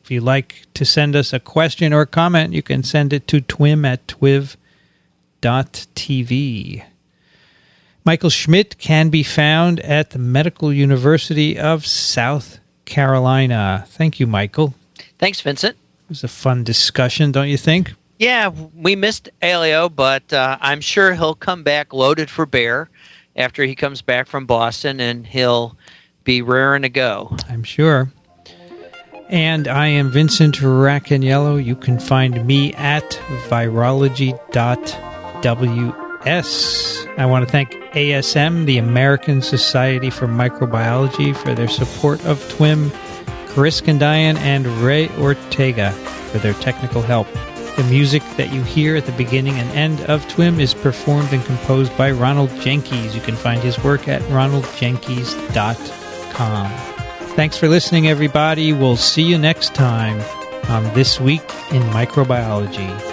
If you'd like to send us a question or a comment, you can send it to twim@twiv.tv. Michael Schmidt can be found at the Medical University of South Carolina. Thank you, Michael. Thanks, Vincent. It was a fun discussion, don't you think? Yeah, we missed Elio, but I'm sure he'll come back loaded for bear after he comes back from Boston, and he'll be raring to go. I'm sure. And I am Vincent Racaniello. You can find me at virology.org. I want to thank ASM, the American Society for Microbiology, for their support of TWiM, Chris Kandian and Ray Ortega for their technical help. The music that you hear at the beginning and end of TWiM is performed and composed by Ronald Jenkins. You can find his work at ronaldjenkins.com. Thanks for listening, everybody. We'll see you next time on This Week in Microbiology.